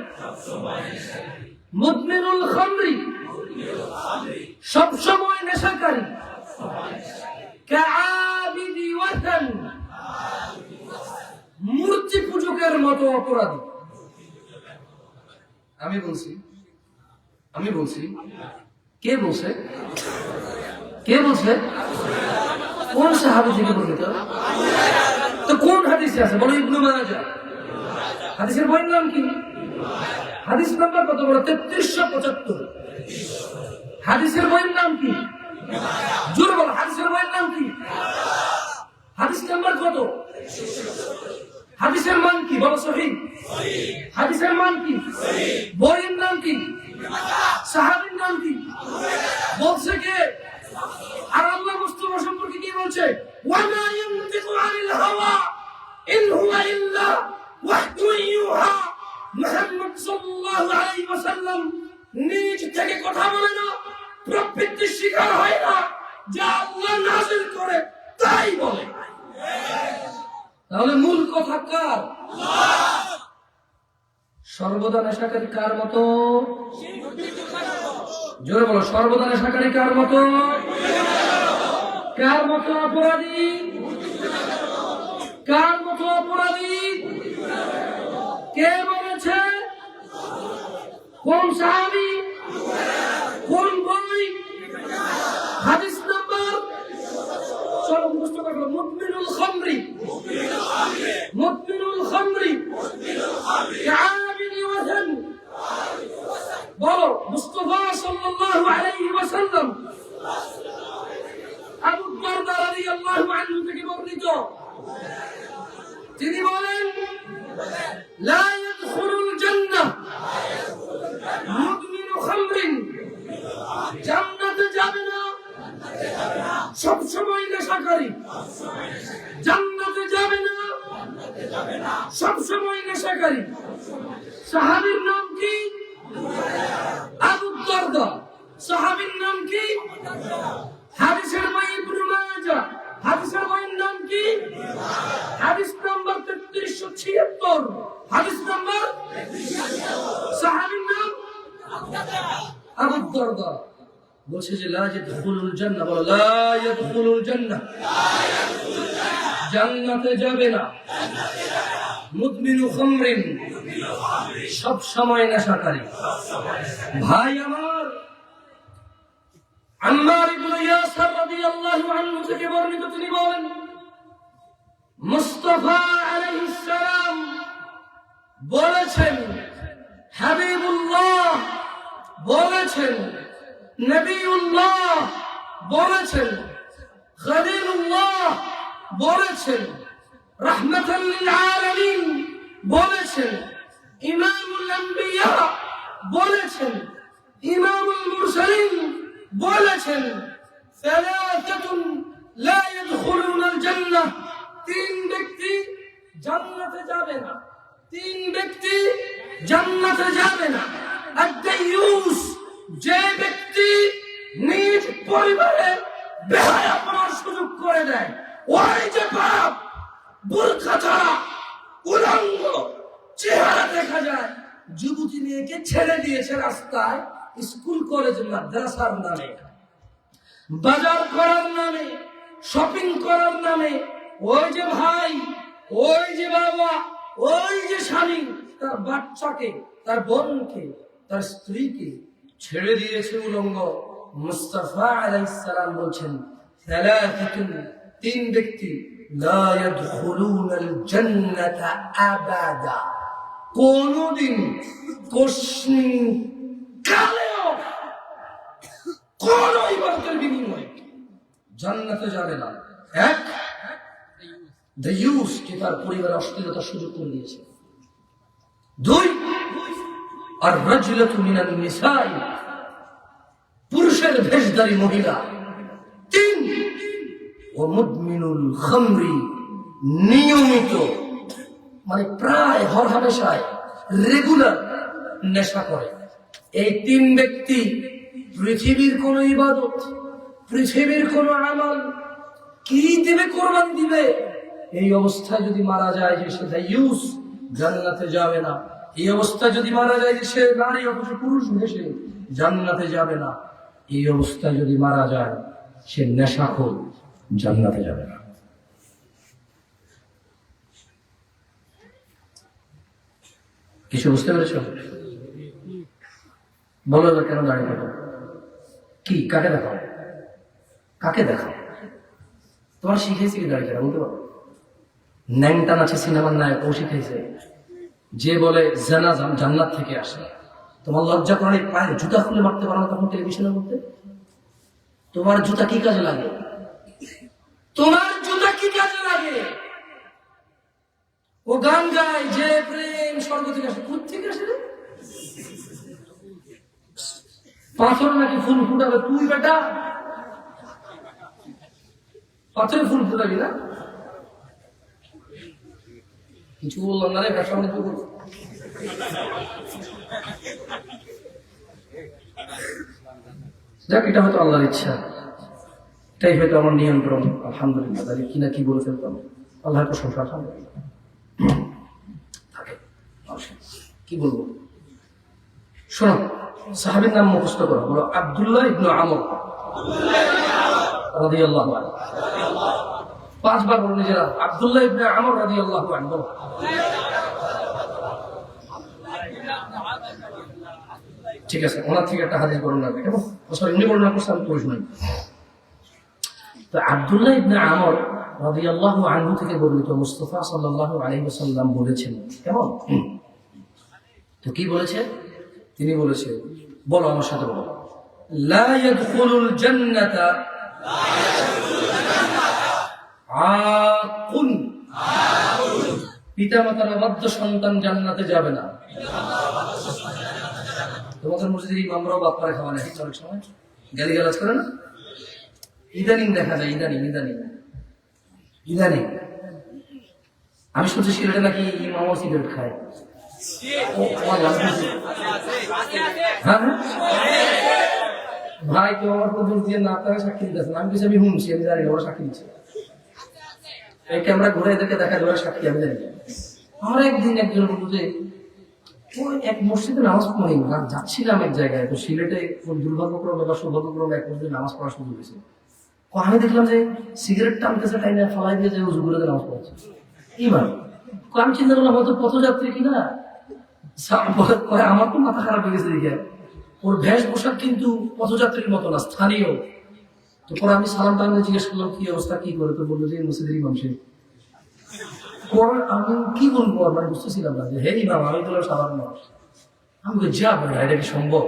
মুদমিনুল খামরি, সবসময় নেশাকারী। কাআবিদি ওয়াতন, মূর্তি পূজকের মতো অপরাধী। আমি বলছি কে বলছে? কে বলছে? কোন সাহাবী থেকে বর্ণিত? তো কোন হাদিসে আছে বলো? ইবনে মাজাহ। হাদিসের বইয়ের নাম কি? হাদিস নাম্বার কত বলো? 3375। হাদিসের বইয়ের নাম কি? জোরে বলো, হাদিসের বইয়ের নাম কি? হাদিস নাম্বার কত? হাদিসের মান কি বলো? সহিহ। হাদিসের মান কি? বইয়ের নাম কি? সাহাবীর নাম কি? বলছে কে? আর আল্লাহ মুস্তাফা সম্পর্কে কি বলছে? ওয়ামা ইয়ানতিকু আনিল হাওয়া ইন হুয়া ইল্লা ওয়াহয়ুন ইউহা। মুহাম্মদ সাল্লাল্লাহু আলাইহি ওয়াসাল্লাম নিজ থেকে কথা বলে না, প্রবৃত্তির শিকার হয় না, যা আল্লাহ নাযিল করে তাই বলে। তাহলে মূল কথা কার? সর্বদা নেশাকারী কার মতো? জোরে বলো, সর্বদা নেশাকারী কার মতো? কার মতো অপরাধী? কার মতো অপরাধী? কে বলেছে? কোন সাহাবী? কোন বই? হাদিস নাম্বার চলো মুখস্থ করো। মুদমিনুল খামরি, মুদমিনুল খামরি, কাআবিদি ওয়াতন। বলো, মুস্তাফা সাল্লাল্লাহু আলাইহি ওয়াসাল্লাম আবু দারদা রাদিয়াল্লাহু আনহু থেকে বর্ণিত, তিনি বলেন, লা ইয়াদখুলুল জান্নাহ মুদমিনু খামরিন, জান্নাতে যাবে না সবসময় নেশাকারী। জান্নাতে যাবে না সবসময় নেশাকারী। সাহাবীর নাম কি? আবু দারদা। সাহাবীর নাম কি? হাদিসের বই ইবনে মাজাহ। হাদিসের বইয়ের নাম কি? হাদিস নাম্বার 3376। হাদিস নাম্বার 3376। সাহাবীর নাম আবু দারদা। বলছে যে লা ইয়াদখুলুল জান্নাহ, বলো লা ইয়াদখুলুল জান্নাহ, জান্নাতে যাবে না মুদমিনু খামরিন, সব সময় নেশাকারী। ভাই আমার, আম্মার ইবনে ইয়াসির রাদিয়াল্লাহু আনহু থেকে বর্ণিত, তিনি বলেন মুস্তাফা আলাইহিস সালাম বলেছেন, হাবিবুল্লাহ বলেছেন, নবিউল্লাহ বলেছেন, খলিলুল্লাহ বলেছেন, রাহমাতাল লিল আলামিন বলেছেন, ইমামুল আম্বিয়া বলেছেন, ইমামুল মুরসালিন বলেছেন, সালাসাতুন লা ইয়াদখুলুনাল জান্নাহ, তিন ব্যক্তি জান্নাতে যাবে না, তিন ব্যক্তি জান্নাতে যাবে না। আদ-দায়ুস, যে ব্যক্তি নিজ পরিবারে বেহায়াপনার সুযোগ করে দেয়, ওই যে বাপ বুরকা ছাড়া উলঙ্গ চেহারা দেখা যায়, যুবতী মেয়েকে ছেড়ে দিয়েছে রাস্তায়, স্কুল কলেজ মাদ্রাসার নামে, বাজার করার নামে, শপিং করার নামে, ওই যে ভাই, ওই যে বাবা, ওই যে স্বামী তার বাচ্চাকে, তার বোনকে, তার স্ত্রীকে ছেড়ে দিয়েছে উলঙ্গ। মুস্তাফা আলাইহিস সালাম বলছেন, সালাসাতুন, তিন ব্যক্তি, লা ইয়াদখুলুনাল জান্নাতা আবাদা, কোনদিন, কোশ্চিন কালেও, কোন ইবাদতের বিনিময়ে জান্নাতে যাবে না। এক, দায়ুস, যে তার পরিবারে অশ্লীলতার সুযোগ করে দিয়েছে। দুই, আর রাজুলাতু মিনান নিসাই, পুরুষের ভেশধারী মহিলা। তিন, ও মুদমিনুল খামরি, নিয়মিত, মানে প্রায় হরহামেশায় রেগুলার নেশা করে। এই তিন ব্যক্তি পৃথিবীর কোন ইবাদত, পৃথিবীর কোন আমল কি দিবে, কোরবান দিবে, এই অবস্থায় যদি মারা যায় যে সে দায়ুস, জান্নাতে যাবে না। এই অবস্থায় যদি মারা যায় যে সে নারী অথচ পুরুষ ভেসে, জান্নাতে যাবে না। এই অবস্থায় যদি মারা যায় সে নেশাখোর, জান্নাতে যাবে না। কিছু বুঝতে পেরেছ? বলো এবার কেন দাঁড়িয়ে থাকো? কি, কাকে দেখাও? কাকে দেখাও? তোমার শিখেছি কি দাঁড়িয়ে থাকা? বলতে পারো? ন্যাংটান আছে সিনেমার নায়ক, ও শিখেছে। যে বলে জানা জান্নাত থেকে আসে, তোমার লজ্জা করে পায়ের জুতা খুলে মারতে পারো না তখন টেলিভিশনের মধ্যে? তোমার জুতা কি কাজে লাগে? তোমার জুতা কি কাজে লাগে? ও গান গায় যে প্রেম স্বর্গ থেকে আসে, কোথা থেকে আসে রে? পাথর নাকি ফুল ফুটাবে তুই বেটা? পাথরে ফুল ফুটাবি না? কিছু বললাম না রে, ব্যবসা বাণিজ্য করবো। যাক, এটা হয়তো আল্লাহর ইচ্ছা, এটাই হয়তো আমার নিয়ন্ত্রণ। আলহামদুলিল্লাহ, তাহলে কি না কি বলে ফেলতাম। আল্লাহর প্রশংসা, আলহামদুলিল্লাহ। কি বলবো শোনো, সাহাবীর নাম মুখস্থ করো। বলো আব্দুল্লাহ ইবনে আমর রাদিয়াল্লাহু আনহু। পাঁচবার বলো নিজেরা, আব্দুল্লাহ ইবনে আমর রাদিয়াল্লাহু আনহু। বলো ঠিক আছে, ওনার থেকে একটা হাদিস বর্ণনা করবে, কেমন? সরি, উনি বর্ণনা করছেন, আমি পড়ে শুনাই। তো আব্দুল্লাহ ইবনে আমর রাদিয়াল্লাহু আনহু থেকে বর্ণিত, মুস্তাফা সাল্লাল্লাহু আলাইহি ওয়াসাল্লাম বলেছেন, কেমন? তো কি বলেছে? তিনি বলেছে, বলো আমার সাথে বলো, লা ইয়াদখুলুল জান্নাতা আকুন, পিতামাতার অবাধ্য সন্তান জান্নাতে যাবে না। তোমাদের মসজিদের ইমামরাও বাপ্পারে খাওয়া নেই অনেক সময়, গালিগালাজ করে না? ইদানিং দেখা যায়, ইদানিং আমি শুনছি সিলেটে নাকি ইমামও সিগারেট খায়। ভাই কেউ আমার প্রতি দিয়ে না তারা সাক্ষী দিতেছেন, আমি কিছু আমি শুনছি, আমি জানি ওরা সাক্ষী দিচ্ছে। এই ক্যামেরা ঘুরে এদেরকে দেখা ওরা সাক্ষী, আমি জানি। আমার একদিন একজন বলল যে ওই এক মসজিদে নামাজ পড়ি না, যাচ্ছিলাম এক জায়গায়, তো সিলেটে কোন দুর্ভাগ্যক্রমে বা সৌভাগ্যক্রমে এক মসজিদে নামাজ পড়ার সুযোগ হয়েছে। আমি দেখলাম যে সিগারেট টানতেছে, টাইনে ফালাই দিয়ে যায় উজু করে নামাজ পড়াচ্ছে। এইবার আমি চিন্তা করলাম হয়তো পথযাত্রী কিনা, আমার তো মাথা খারাপ হয়ে গেছে দেখে। ওর বেশ পোশাক কিন্তু পথযাত্রীর মতো না, স্থানীয়। তো পরে আমি সালাম টাইমে জিজ্ঞেস করলাম কি অবস্থা, কি করে, তো বললো যে মসজিদের ইমাম সাহেব। পরে আমি কি বলবো, মানে বুঝতেছিলাম না যে হে ইমাম, আমি তো সাধারণ মানুষ। আমি বলি যা বলি এটা কি সম্ভব?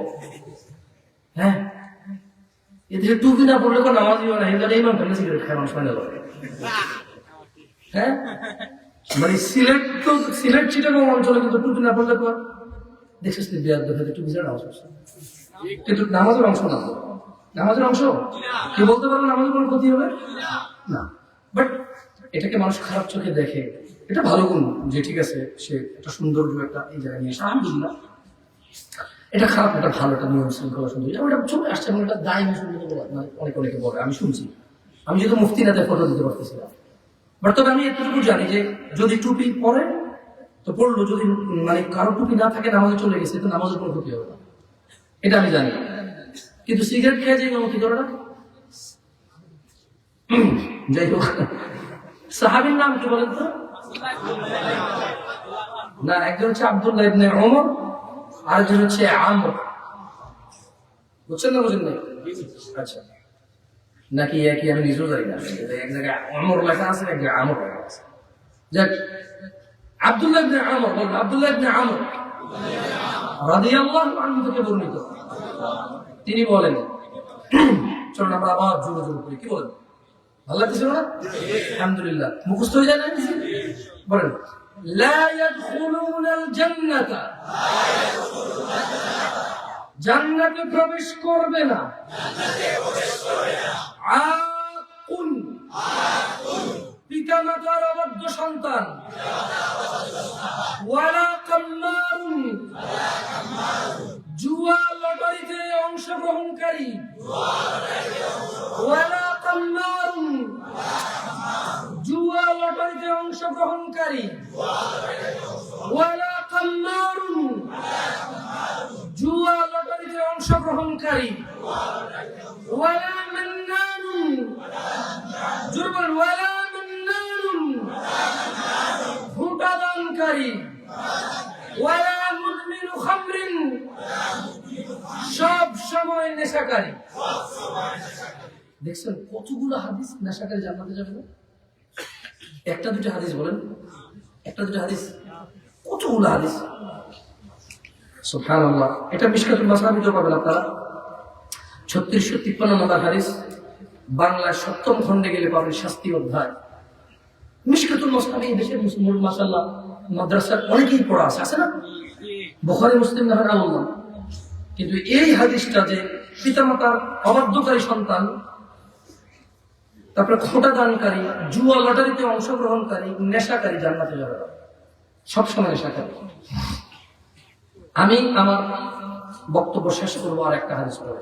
হ্যাঁ, এদেশে টুপি না পড়লে কোনো নামাজ দিও না, এখানে ইমাম ফেলে সিগারেট খায় মানুষ মানে বলে। হ্যাঁ, মানে সিলেট চিটাগং অঞ্চলে কিন্তু টুপি না পড়লে পর দেখছিস বিয়ার দেখা টুপি ছাড়া নামাজ পড়ছে, কিন্তু নামাজের অংশ না। নামাজের অংশ কি বলতে পারবো? নামাজের কোনো ক্ষতি হবে না, বাট এটাকে মানুষ খারাপ চোখে দেখে। এটা ভালো গুণ যে ঠিক আছে, সে একটা সৌন্দর্য একটা এই জায়গায় নিয়ে এসে, আলহামদুলিল্লাহ। এটা খারাপ, এটা ভালো, একটা নিয়ম শৃঙ্খলা সুন্দর, ওটা চলে আসছে এবং এটা দায় মানে অনেকে বলে, আমি শুনছি। আমি যেহেতু মুফতি না, তাই ফটো দিতে পারতেছিলাম। বাট তবে আমি এতটুকু জানি যে যদি টুপি পরে তো পড়লো, যদি মানে কারো টুপি না থাকে নামাজে চলে গেছে, তো নামাজের কোনো ক্ষতি হবে না, এটা আমি জানি। কিন্তু সিগারেট খেয়ে যে কি করে না, যাই হোক। সাহাবীর নাম কি বলেন তো? না, একজন হচ্ছে আব্দুল্লাহ ইবনে ওমর, আরেকজন হচ্ছে আমর। বুঝছেন না? বুঝেন নাই? আচ্ছা, নাকি একই আমি নিজেও জানি না। এক জায়গায় আমর লেখা আছে, এক জায়গায় আমর লেখা আছে। যাক, আব্দুল্লাহ ইবনে আমর বলেন, আব্দুল্লাহ ইবনে আমর রাদিয়াল্লাহু আনহু থেকে বর্ণিত, তিনি বলেন, চলুন আমরা আবার জোরে জোরে করি, কি বলেন? ভালো লাগতেছিল না? আলহামদুলিল্লাহ, মুখস্থ হয়ে যায় না? বলেন, লা ইয়াদখুলুনাল জান্নাতা, জান্নাতে প্রবেশ করবে না আকুন, পিতামাতার অবাধ্য সন্তান, ওয়ালা কাম্মারুন, জুয়া লটারিতে অংশগ্রহণকারী, ওয়ালা কাম্মারুন, জুয়া লটারিতে অংশগ্রহণকারী, ওয়ালা কাম্মারুন, জুয়া লটারিতে অংশগ্রহণকারী, ওয়ালা মান্নানুন, জুরবান ওয়ালা মান্নানুন, ভোটাদানকারী, ওয়ালা মুদমিনু খামরিন, সব সময় নেশাকারী। দেখছেন কতগুলো হাদিস, নেশাকারী জান্নাতে যাবে না? একটা দুটো হাদিস বলেন, একটা দুটো হাদিস, কতগুলো হাদিস, সুবহানাল্লাহ। এটা মিশকাতুল মাসাবিতে পাবেন আপনারা, 3653 নম্বর হাদিস, বাংলায় 7ম খণ্ডে গেলে পাবেন শাস্তি অধ্যায়। মিশকাতুল মাসাবি দেশের মুসলিম মাশাআল্লাহ মাদ্রাসার অনেকেই পড়া আছে না? বুখারী মুসলিম না হয় আল্লাহ, কিন্তু এই হাদিসটা যে পিতামাতার অবাধ্যকারী সন্তান, তারপরে খোটা দানকারী, জুয়া লটারিতে অংশগ্রহণকারী, নেশাকারী জান্নাতে যাবে না, সবসময় নেশাকারী। আমি আমার বক্তব্য শেষ করবো আর একটা হাদিস পড়ে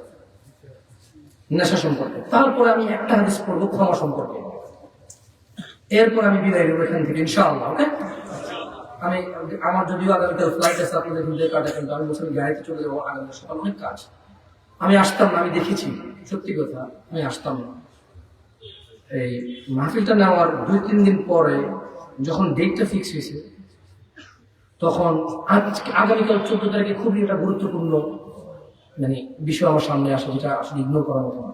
নেশা সম্পর্কে, তারপরে আমি একটা হাদিস পড়বো ক্ষমা সম্পর্কে, এরপর আমি বিদায় নেবো এখান থেকে ইনশাআল্লাহ। ওকে, আমি আমার যদিও আগামীকাল ফ্লাইট আছে, আপনাদের কিন্তু কাটা, কিন্তু আমি বলছি গাড়িতে চলে যাবো, আগামী সকাল অনেক কাজ, আমি আসতাম না। আমি দেখেছি, সত্যি কথা, আমি আসতাম না। এই মাহফিলটা নেওয়ার 2-3 দিন পরে যখন ডেটটা ফিক্স হয়েছে, তখন আগামীকাল 14 তারিখে খুবই একটা গুরুত্বপূর্ণ মানে বিষয় আমার সামনে আসে, যেটা আসলে ইগনোর করার মতো না।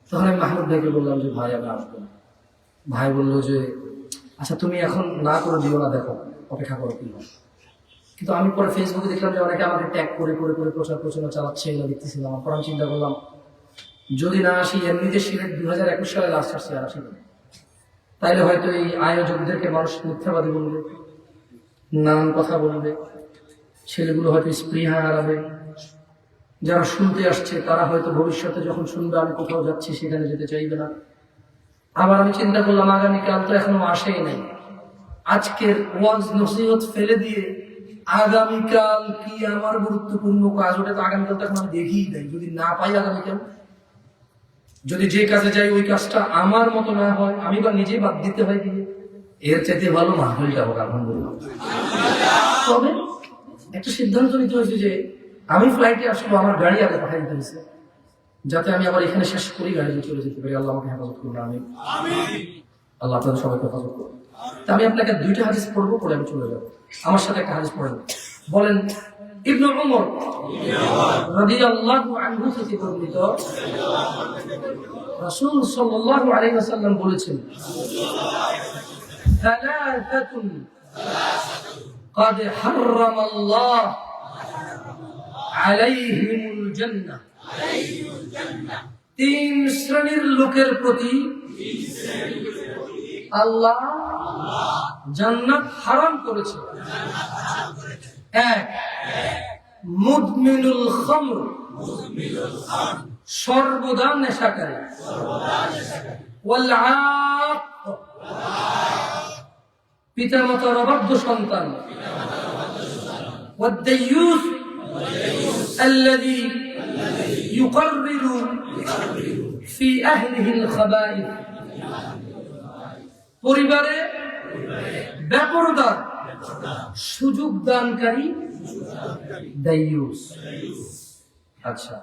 তখন আমি মাহমুদ ভাইকে বললাম যে ভাই আমি আসবো। ভাই বললো যে আচ্ছা তুমি এখন না করে দিও না, দেখো অপেক্ষা করো কি হয়। কিন্তু আমি পরে ফেসবুকে দেখলাম যে অনেকে আমাকে ট্যাগ করে করে করে প্রচারণা চালাচ্ছে, এগুলো দেখতেছিলাম। পরে আমি চিন্তা করলাম যদি না আসি, এমনিতে সিলেট 2021 সালে লাস্ট আসছে, আর আসি তাইলে হয়তো এই আয়োজকদেরকে মানুষ মিথ্যাবাদী বলবে, নানান কথা বলবে, ছেলেগুলো হয়তো স্পৃহা হারাবে, যারা শুনতে আসছে তারা হয়তো ভবিষ্যতে যখন শুনবে আমি কোথাও যাচ্ছি সেখানে যেতে চাইবে না। আবার আমি চিন্তা করলাম আগামীকাল তো এখনো আসেই নাই, আজকের ওয়াজ নসিহত ফেলে দিয়ে আগামীকাল কি আমার গুরুত্বপূর্ণ কাজ, ওটা তো আগামীকাল এখন আমি দেখিই নাই। যদি না পাই আগামীকাল, যদি যে কাজে যাই ওই কাজটা আমার মতো না হয়, আমি বা নিজেই বাদ দিতে হয় দিয়ে, এর চাইতে ভালো মাহফিলটা হোক আলহামদুলিল্লাহ। তবে একটা সিদ্ধান্ত নিতে হয়েছে যে আমি ফ্লাইটে আসবো, আমার গাড়ি আগে পাঠিয়ে দিতে হয়েছে, যাতে আমি আবার এখানে শেষ করি গাড়িতে চলে যেতে পারি। আল্লাহ আমাকে হেফাজত করুন, আমি আল্লাহ আপনাদের সবাইকে হেফাজত করুন। তা আমি আপনাকে দুইটা হাদিস পড়বো, পরে আমি চলে যাবো। আমার সাথে একটা হাদিস পড়েন, বলেন। ইবনে উমর রাদিয়াল্লাহু আনহু থেকে বর্ণিত, রাসূল সাল্লাল্লাহু আলাইহি ওয়াসাল্লাম বলেছেন, সালাসাতুন قد حرم الله عليهم الجنة। তিন শ্রেণীর লোকের প্রতি আল্লাহ জান্নাত হারাম করেছে। এক, মুদমিনুল খামর, সর্বদা নেশাকারী, ওয়াল আক, পিতামাতার অবাধ্য সন্তান, والديوث الذي يقرر في أهله الخبائث, পরিবারে বেপরদার সুযোগ দানকারী দাইয়ুস। আচ্ছা,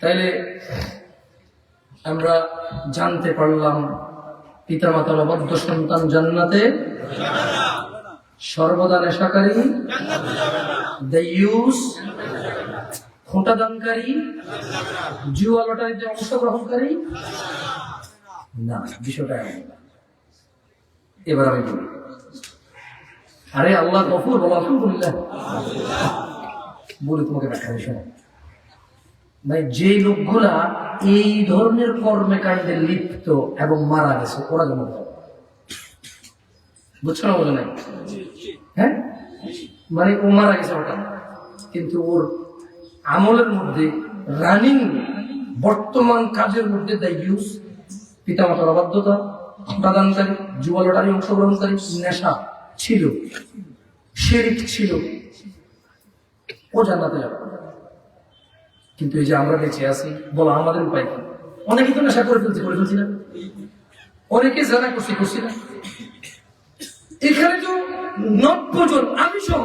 তাইলে আমরা জানতে পারলাম পিতামাতার অবাধ্য সন্তান জান্নাতে, সর্বদা নেশাকারী দাইয়ুস, খোঁটা দানকারী, জুয়া লটারিতে অংশগ্রহণকারী না। বিষয়টা এমন না। এবার আমি বলি, আরে আল্লাহ গফুর, বলো আলহামদুলিল্লাহ। বলি তোমাকে ব্যাখ্যা শোনো, মানে যে লোকগুলা এই ধরনের কর্মকাণ্ডে লিপ্ত এবং মারা গেছে, ওরা যেন বুঝছো না, বোঝো নাই? হ্যাঁ, মানে ও মারা গেছে ওটা, কিন্তু ওর আমলের মধ্যে রানিং বর্তমান কাজের মধ্যে দাইয়ুস, পিতামাতার অবাধ্যতা, প্রদানকারী, জুয়া লটারি অংশগ্রহণকারী, নেশা ছিল, শিরক ছিল, ও জান্নাতে যাবে। কিন্তু এই যে আমরা বেঁচে আছি, বলো আমাদের উপায় কি? অনেকেই তো নেশা করে ফেলছি না, অনেকে জানা করছি না। এখানে তো 90 জন, আমি সহ,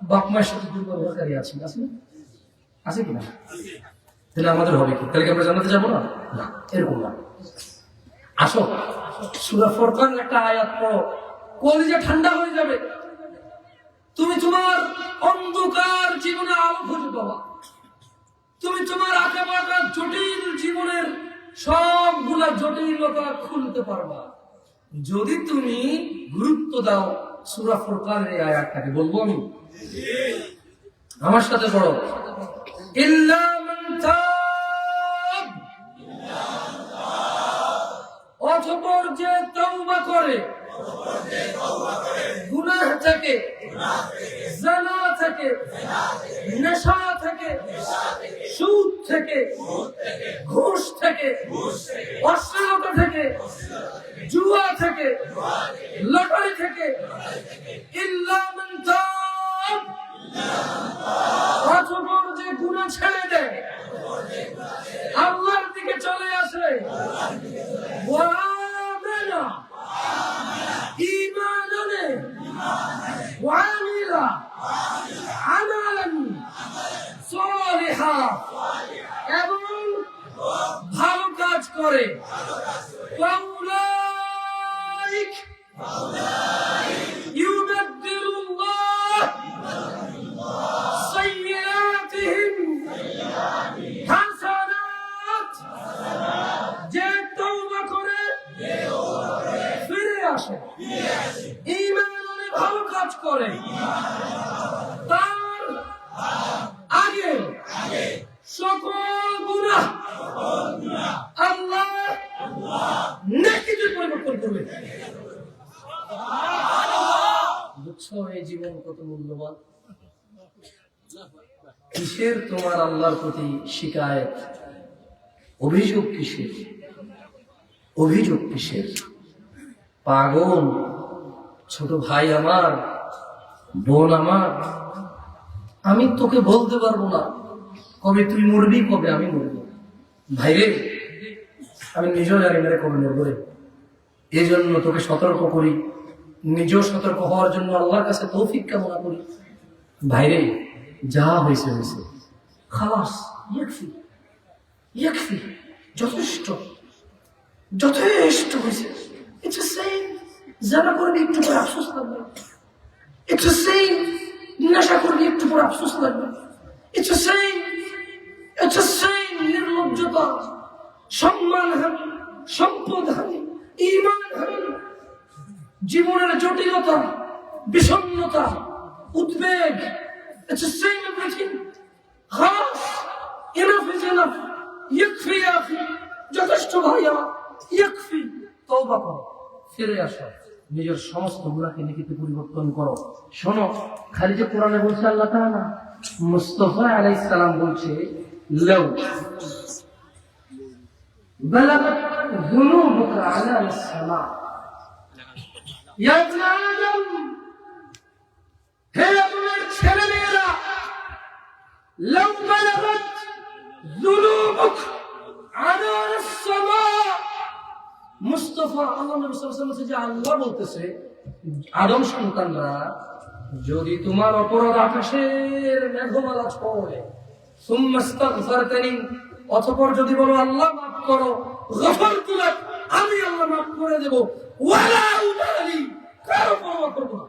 বাপ মায়ের সাথে দুর্ব্যবহারকারী আছি, আছে না? আছে কিনা? তাহলে আমাদের হবে কি? তাহলে কি আমরা জান্নাতে যাবো না? না, এরকম না। আসো, সূরা ফুরকানের একটা আয়াত পড়ো, কলিজা ঠান্ডা হয়ে যাবে। তুমি তোমার অন্ধকার জীবনে আলো খুঁজে পাবা। তুমি তোমার আঁকাবাঁকা জটিল জীবনের সবগুলা জটিলতা খুলতে পারবা যদি তুমি গুরুত্ব দাও সূরা ফুরকানের এই আয়াতটাকে। বলবো আমি, আমার সাথে পড়ো, ইল্লা মান তাব, অতঃপর যে তওবা করে গুনাহ থেকে, জিনা থেকে, নেশা থেকে, সুদ থেকে, ঘুষ থেকে, অশ্লীলতা থেকে, জুয়া থেকে, লটারি থেকে, ইল্লা মান তাব, অতঃপর যে গুনাহ ছেড়ে দেয়, আল্লাহর দিকে চলে আসে, ওয়া আমানা, ঈমান আনে, ওয়া আমিলা আমালান সালিহা, এবং ভালো কাজ করে, ফাউলাইক ইউবাদদিলুল্লাহ সাইয়্যাতিহিম হাসানাত, যে তওবা করে ফিরে আসে, ঈমান আনে, ভালো কাজ করে, তার আগে সকল গুনাহ আল্লাহ নেকিতে পরিবর্তন করবে। বুঝছো এই জীবন কত মূল্যবান? কিসের তোমার আল্লাহর প্রতি শিকায়েত, অভিযোগ কিসের? অভিযোগ কিসের? পাগল ছোট ভাই আমার, বোন আমার, আমি তোকে বলতে পারবো না কবে তুই মরবি, কবে আমি মরবো। ভাইরে, আমি নিজেও জানি না কবে মরবো রে। এই জন্য তোকে সতর্ক করি, নিজেও সতর্ক হওয়ার জন্য আল্লাহর কাছে তৌফিক কামনা করি। ভাইরে যা হয়েছে হয়েছে, খালাস, ইয়াকফি ইয়াকফি, যথেষ্ট যথেষ্ট হয়েছে। ইটস আ সেইম, যারা করলে একটু পরে আফসোস লাগবে। ইটস আ সেইম, নেশা করলে একটু পরে আফসোস লাগবে। It's a shame, it's a shame, নির্লজ্জতা, সম্মান হানি, সম্পদ হানি, ঈমান হানি, জীবনের জটিলতা, বিষণ্ণতা, উদ্বেগ। It's the same everything. খালাস, enough is enough. ইয়াকফি ইয়া আখি, যথেষ্ট ভাইয়া, ইয়াকফি। তওবা করো, ফিরে আসো, নিজের সমস্ত গুনাহকে নেকিতে পরিবর্তন করো। শোনো, খালি যে কোরআনে বলছে আল্লাহ তাআলা, মুস্তাফা আলাইহিস সালাম বলছে, লাউ বালাগাত যুনুবুকা আলা আস-সামা, ইয়া ইবনে আদম, হে আদমের ছেলেমেয়েরা, লাউ বালাগাত যুনুবুক আলা আস-সামা। মুস্তাফা আল্লাহ নবী সাল্লাল্লাহু আলাইহি ওয়াসাল্লাম যে আল্লাহ বলতেছে, আদম সন্তানরা, যদি তোমার অপরাধ আকাশের মেঘমালা ছোঁয়, সুম্মা ইস্তাগফারতানি, অতঃপর যদি বলো আল্লাহ মাফ করো, গফারতু লাক, আমি আল্লাহ মাফ করে দেব, ওয়ালা উবালি, কারো পরোয়া করব না।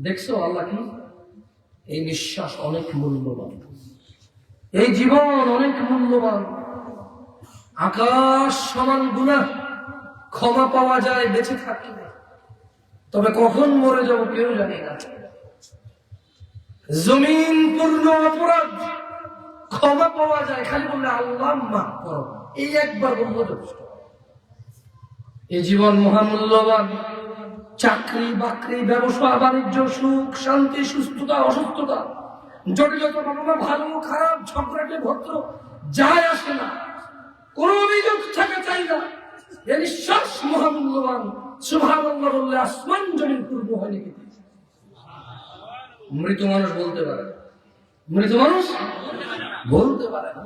দেখছো আল্লাহ কি? এই নিঃশ্বাস অনেক মূল্যবান, এই জীবন অনেক মূল্যবান। আকাশ সমান গুনাহ ক্ষমা পাওয়া যায় বেঁচে থাকলে, তবে কখন মরে যাব কেউ জানে না। জমিন পূর্ণ অপরাধ ক্ষমা পাওয়া যায় খালি বললে আল্লাহ মাফ করো, এই একবার বলবো যথেষ্ট। এই জীবন মহামূল্যবান। চাকরি বাকরি, ব্যবসা বাণিজ্য, সুখ শান্তি, সুস্থতা অসুস্থতা, জটিলতা, ঘটনা, ভালো খারাপ, ঝগড়াটে ভদ্র, যায় আসে না, কোন অভিযোগ থাকা চাই না। এই নিঃশ্বাস মহামূল্যবান। সুবহানাল্লাহ বললে আসমান জমিন পূর্ণ হয় নাকি? মৃত মানুষ বলতে পারে, মৃত মানুষ বলতে পারে না,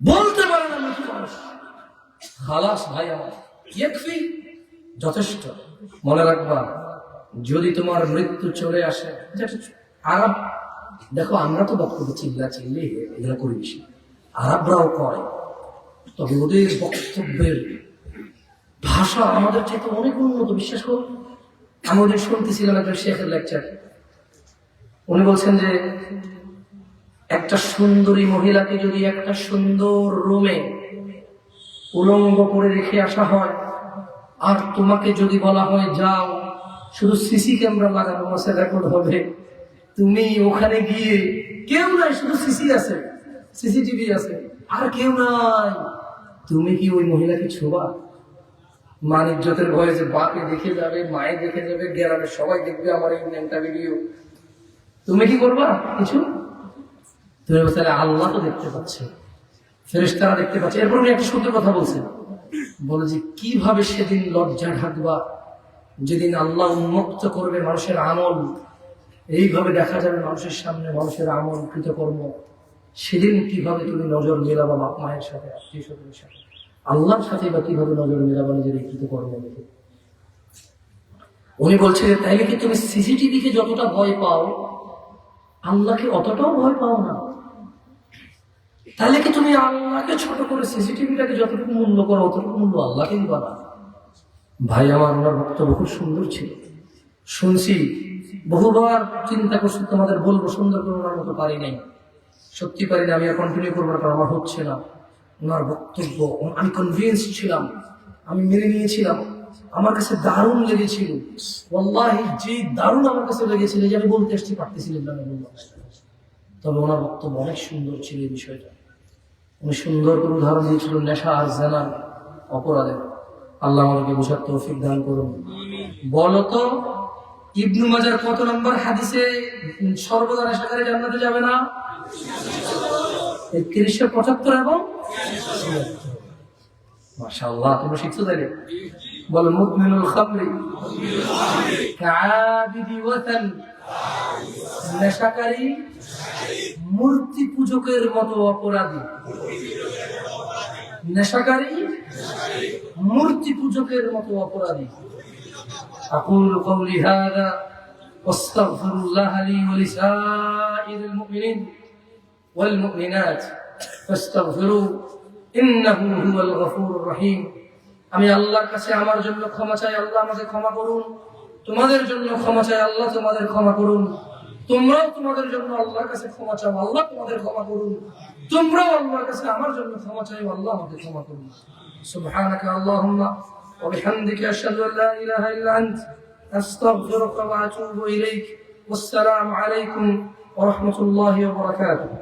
বলতে পারে না মৃত মানুষ। খালাস ভাই আমার, ইয়াকফি, যথেষ্ট। মনে রাখবা, যদি তোমার মৃত্যু চলে আসে, আরব দেখো, আমরা তো বক্তব্য চিল্লা চিল্লি এগুলো করি বেশি, আরবরাও করে, তবে ওদের বক্তব্যের ভাষা আমাদের চাইতে অনেক উন্নত। বিশ্বাস করো, আমি ওদের শুনতেছিলাম একজন শেখের লেকচার। উনি বলছেন যে একটা সুন্দরী মহিলাকে যদি একটা সুন্দর রুমে উলঙ্গ করে রেখে আসা হয়, আর তোমাকে যদি বলা হয় যাও, শুধু সিসি ক্যামেরা লাগানো আছে, রেকর্ড হবে, তুমি ওখানে গিয়ে কেউ নাই, শুধু সিসি আছে, সিসিটিভি আছে, আর কেউ নাই, তুমি কি ওই মহিলাকে ছোবা? মান ইজ্জতের ভয়ে যে বাপে দেখে যাবে, মায়ে দেখে যাবে, গ্রামের সবাই দেখবে আমার এই নেমটা ভিডিও, তুমি কি করবা? কিছু তুমি বলতে, আল্লাহ তো দেখতে পাচ্ছে, ফেরেশতারা দেখতে পাচ্ছে। এরপর উনি একটা সত্য কথা বলছেন, বলে যে কিভাবে সেদিন লজ্জা ঢাকবা, যেদিন আল্লাহ উন্মুক্ত করবে মানুষের আমল, এইভাবে দেখা যাবে মানুষের সামনে মানুষের আমল কৃতকর্ম, সেদিন কিভাবে তুমি নজর মেলাবা বাপ মায়ের সাথে, আত্মীয় স্বজনের সাথে, আল্লাহর সাথে বা কিভাবে নজর মেলাবা নিজের এই কৃতকর্ম দেখে। উনি বলছে, তাইলে কি তুমি সিসিটিভিকে যতটা ভয় পাও, আল্লাহকে অতটাও ভয় পাও না? তাহলে কি তুমি আল্লাহকে ছোট করে সিসিটিভিটাকে যতটুকু মূল্য করো, অতটুকু মূল্য আল্লাহকে দিবা না? ভাই আমার, ওনার বক্তব্য খুব সুন্দর ছিল, শুনছি বহুবার, চিন্তা করছি তোমাদের বলবো, সুন্দর করে ওনার মতো পারি নাই, সত্যি পারি না। আমি আর কন্টিনিউ করবো না, কারণ আমার হচ্ছে না। ওনার বক্তব্য আমি কনভিন্স ছিলাম, আমি মেনে নিয়েছিলাম, আমার কাছে দারুণ লেগেছিল। ওয়াল্লাহি যে দারুণ আমার কাছে লেগেছিল, যে আমি বলতে আসছি পারতেছিলাম না, বললাম। তবে ওনার বক্তব্য অনেক সুন্দর ছিল এই বিষয়টা। উনি সুন্দর করে উদাহরণ দিয়েছিল নেশা আর জানার অপরাধের। আল্লাহ আমাদেরকে বুঝার তৌফিক দান করুন। বলতো ইবনু মাজার কত নম্বর হাদিসে সর্বদা নেশাকারী জান্নাতে যাবে না? 3175 এবং মাশাআল্লাহ, তোমরা শিখছো তাইলে? বল, মুদমিনুল খামরি কাআবিদি ওয়াতান, নেশাকারী মূর্তি পূজকের মতো অপরাধী। নেশাকারী মূর্তি পূজকের মতো অপরাধী। আকুলু কওলি হাযা واستغفر الله لي ولسائر المؤمنين والمؤمنات فاستغفروا إنه هو الغفور الرحيم আমি আল্লাহর কাছে আমার জন্য ক্ষমা চাই, আল্লাহ আমাকে ক্ষমা করুন। তোমাদের জন্য ক্ষমা চাই, আল্লাহ তোমাদের ক্ষমা করুন। তোমরাও তোমাদের জন্য আল্লাহর কাছে ক্ষমা চাও, আল্লাহ তোমাদের ক্ষমা করুন। তোমরাও আল্লাহর কাছে আমার জন্য ক্ষমা চাই, আল্লাহ আমাকে ক্ষমা করুন। সুবহানাকা আল্লাহুম্মা ওয়া বিহামদিকা আশহাদু আল লা ইলাহা ইল্লা আনত আস্তাগফিরুকা ওয়া আতুবু ইলাইক। ওয়াসসালামু আলাইকুম ওয়া রাহমাতুল্লাহি ওয়া বারাকাতুহু।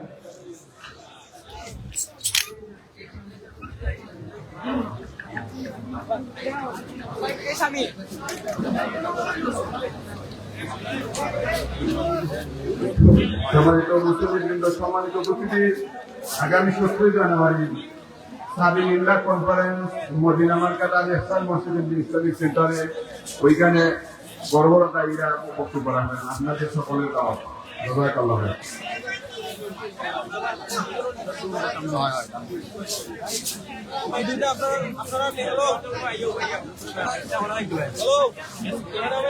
সম্মানিত মুসলিমবৃন্দ, সম্মানিত উপস্থিতি, আগামী 17 জানুয়ারি সাবিল ইল্লাহ কনফারেন্স মদিনা মার্কেট আল ইহসান মসজিদের ইসলামিক সেন্টারে, ওইখানে বড় বড় দায়ীরা বক্তব্য রাখবেন। আপনাদের সকলের দাওয়াত। জাযাকাল্লাহু খাইর। এই দুইটা আপনারা নিলো হ্যালো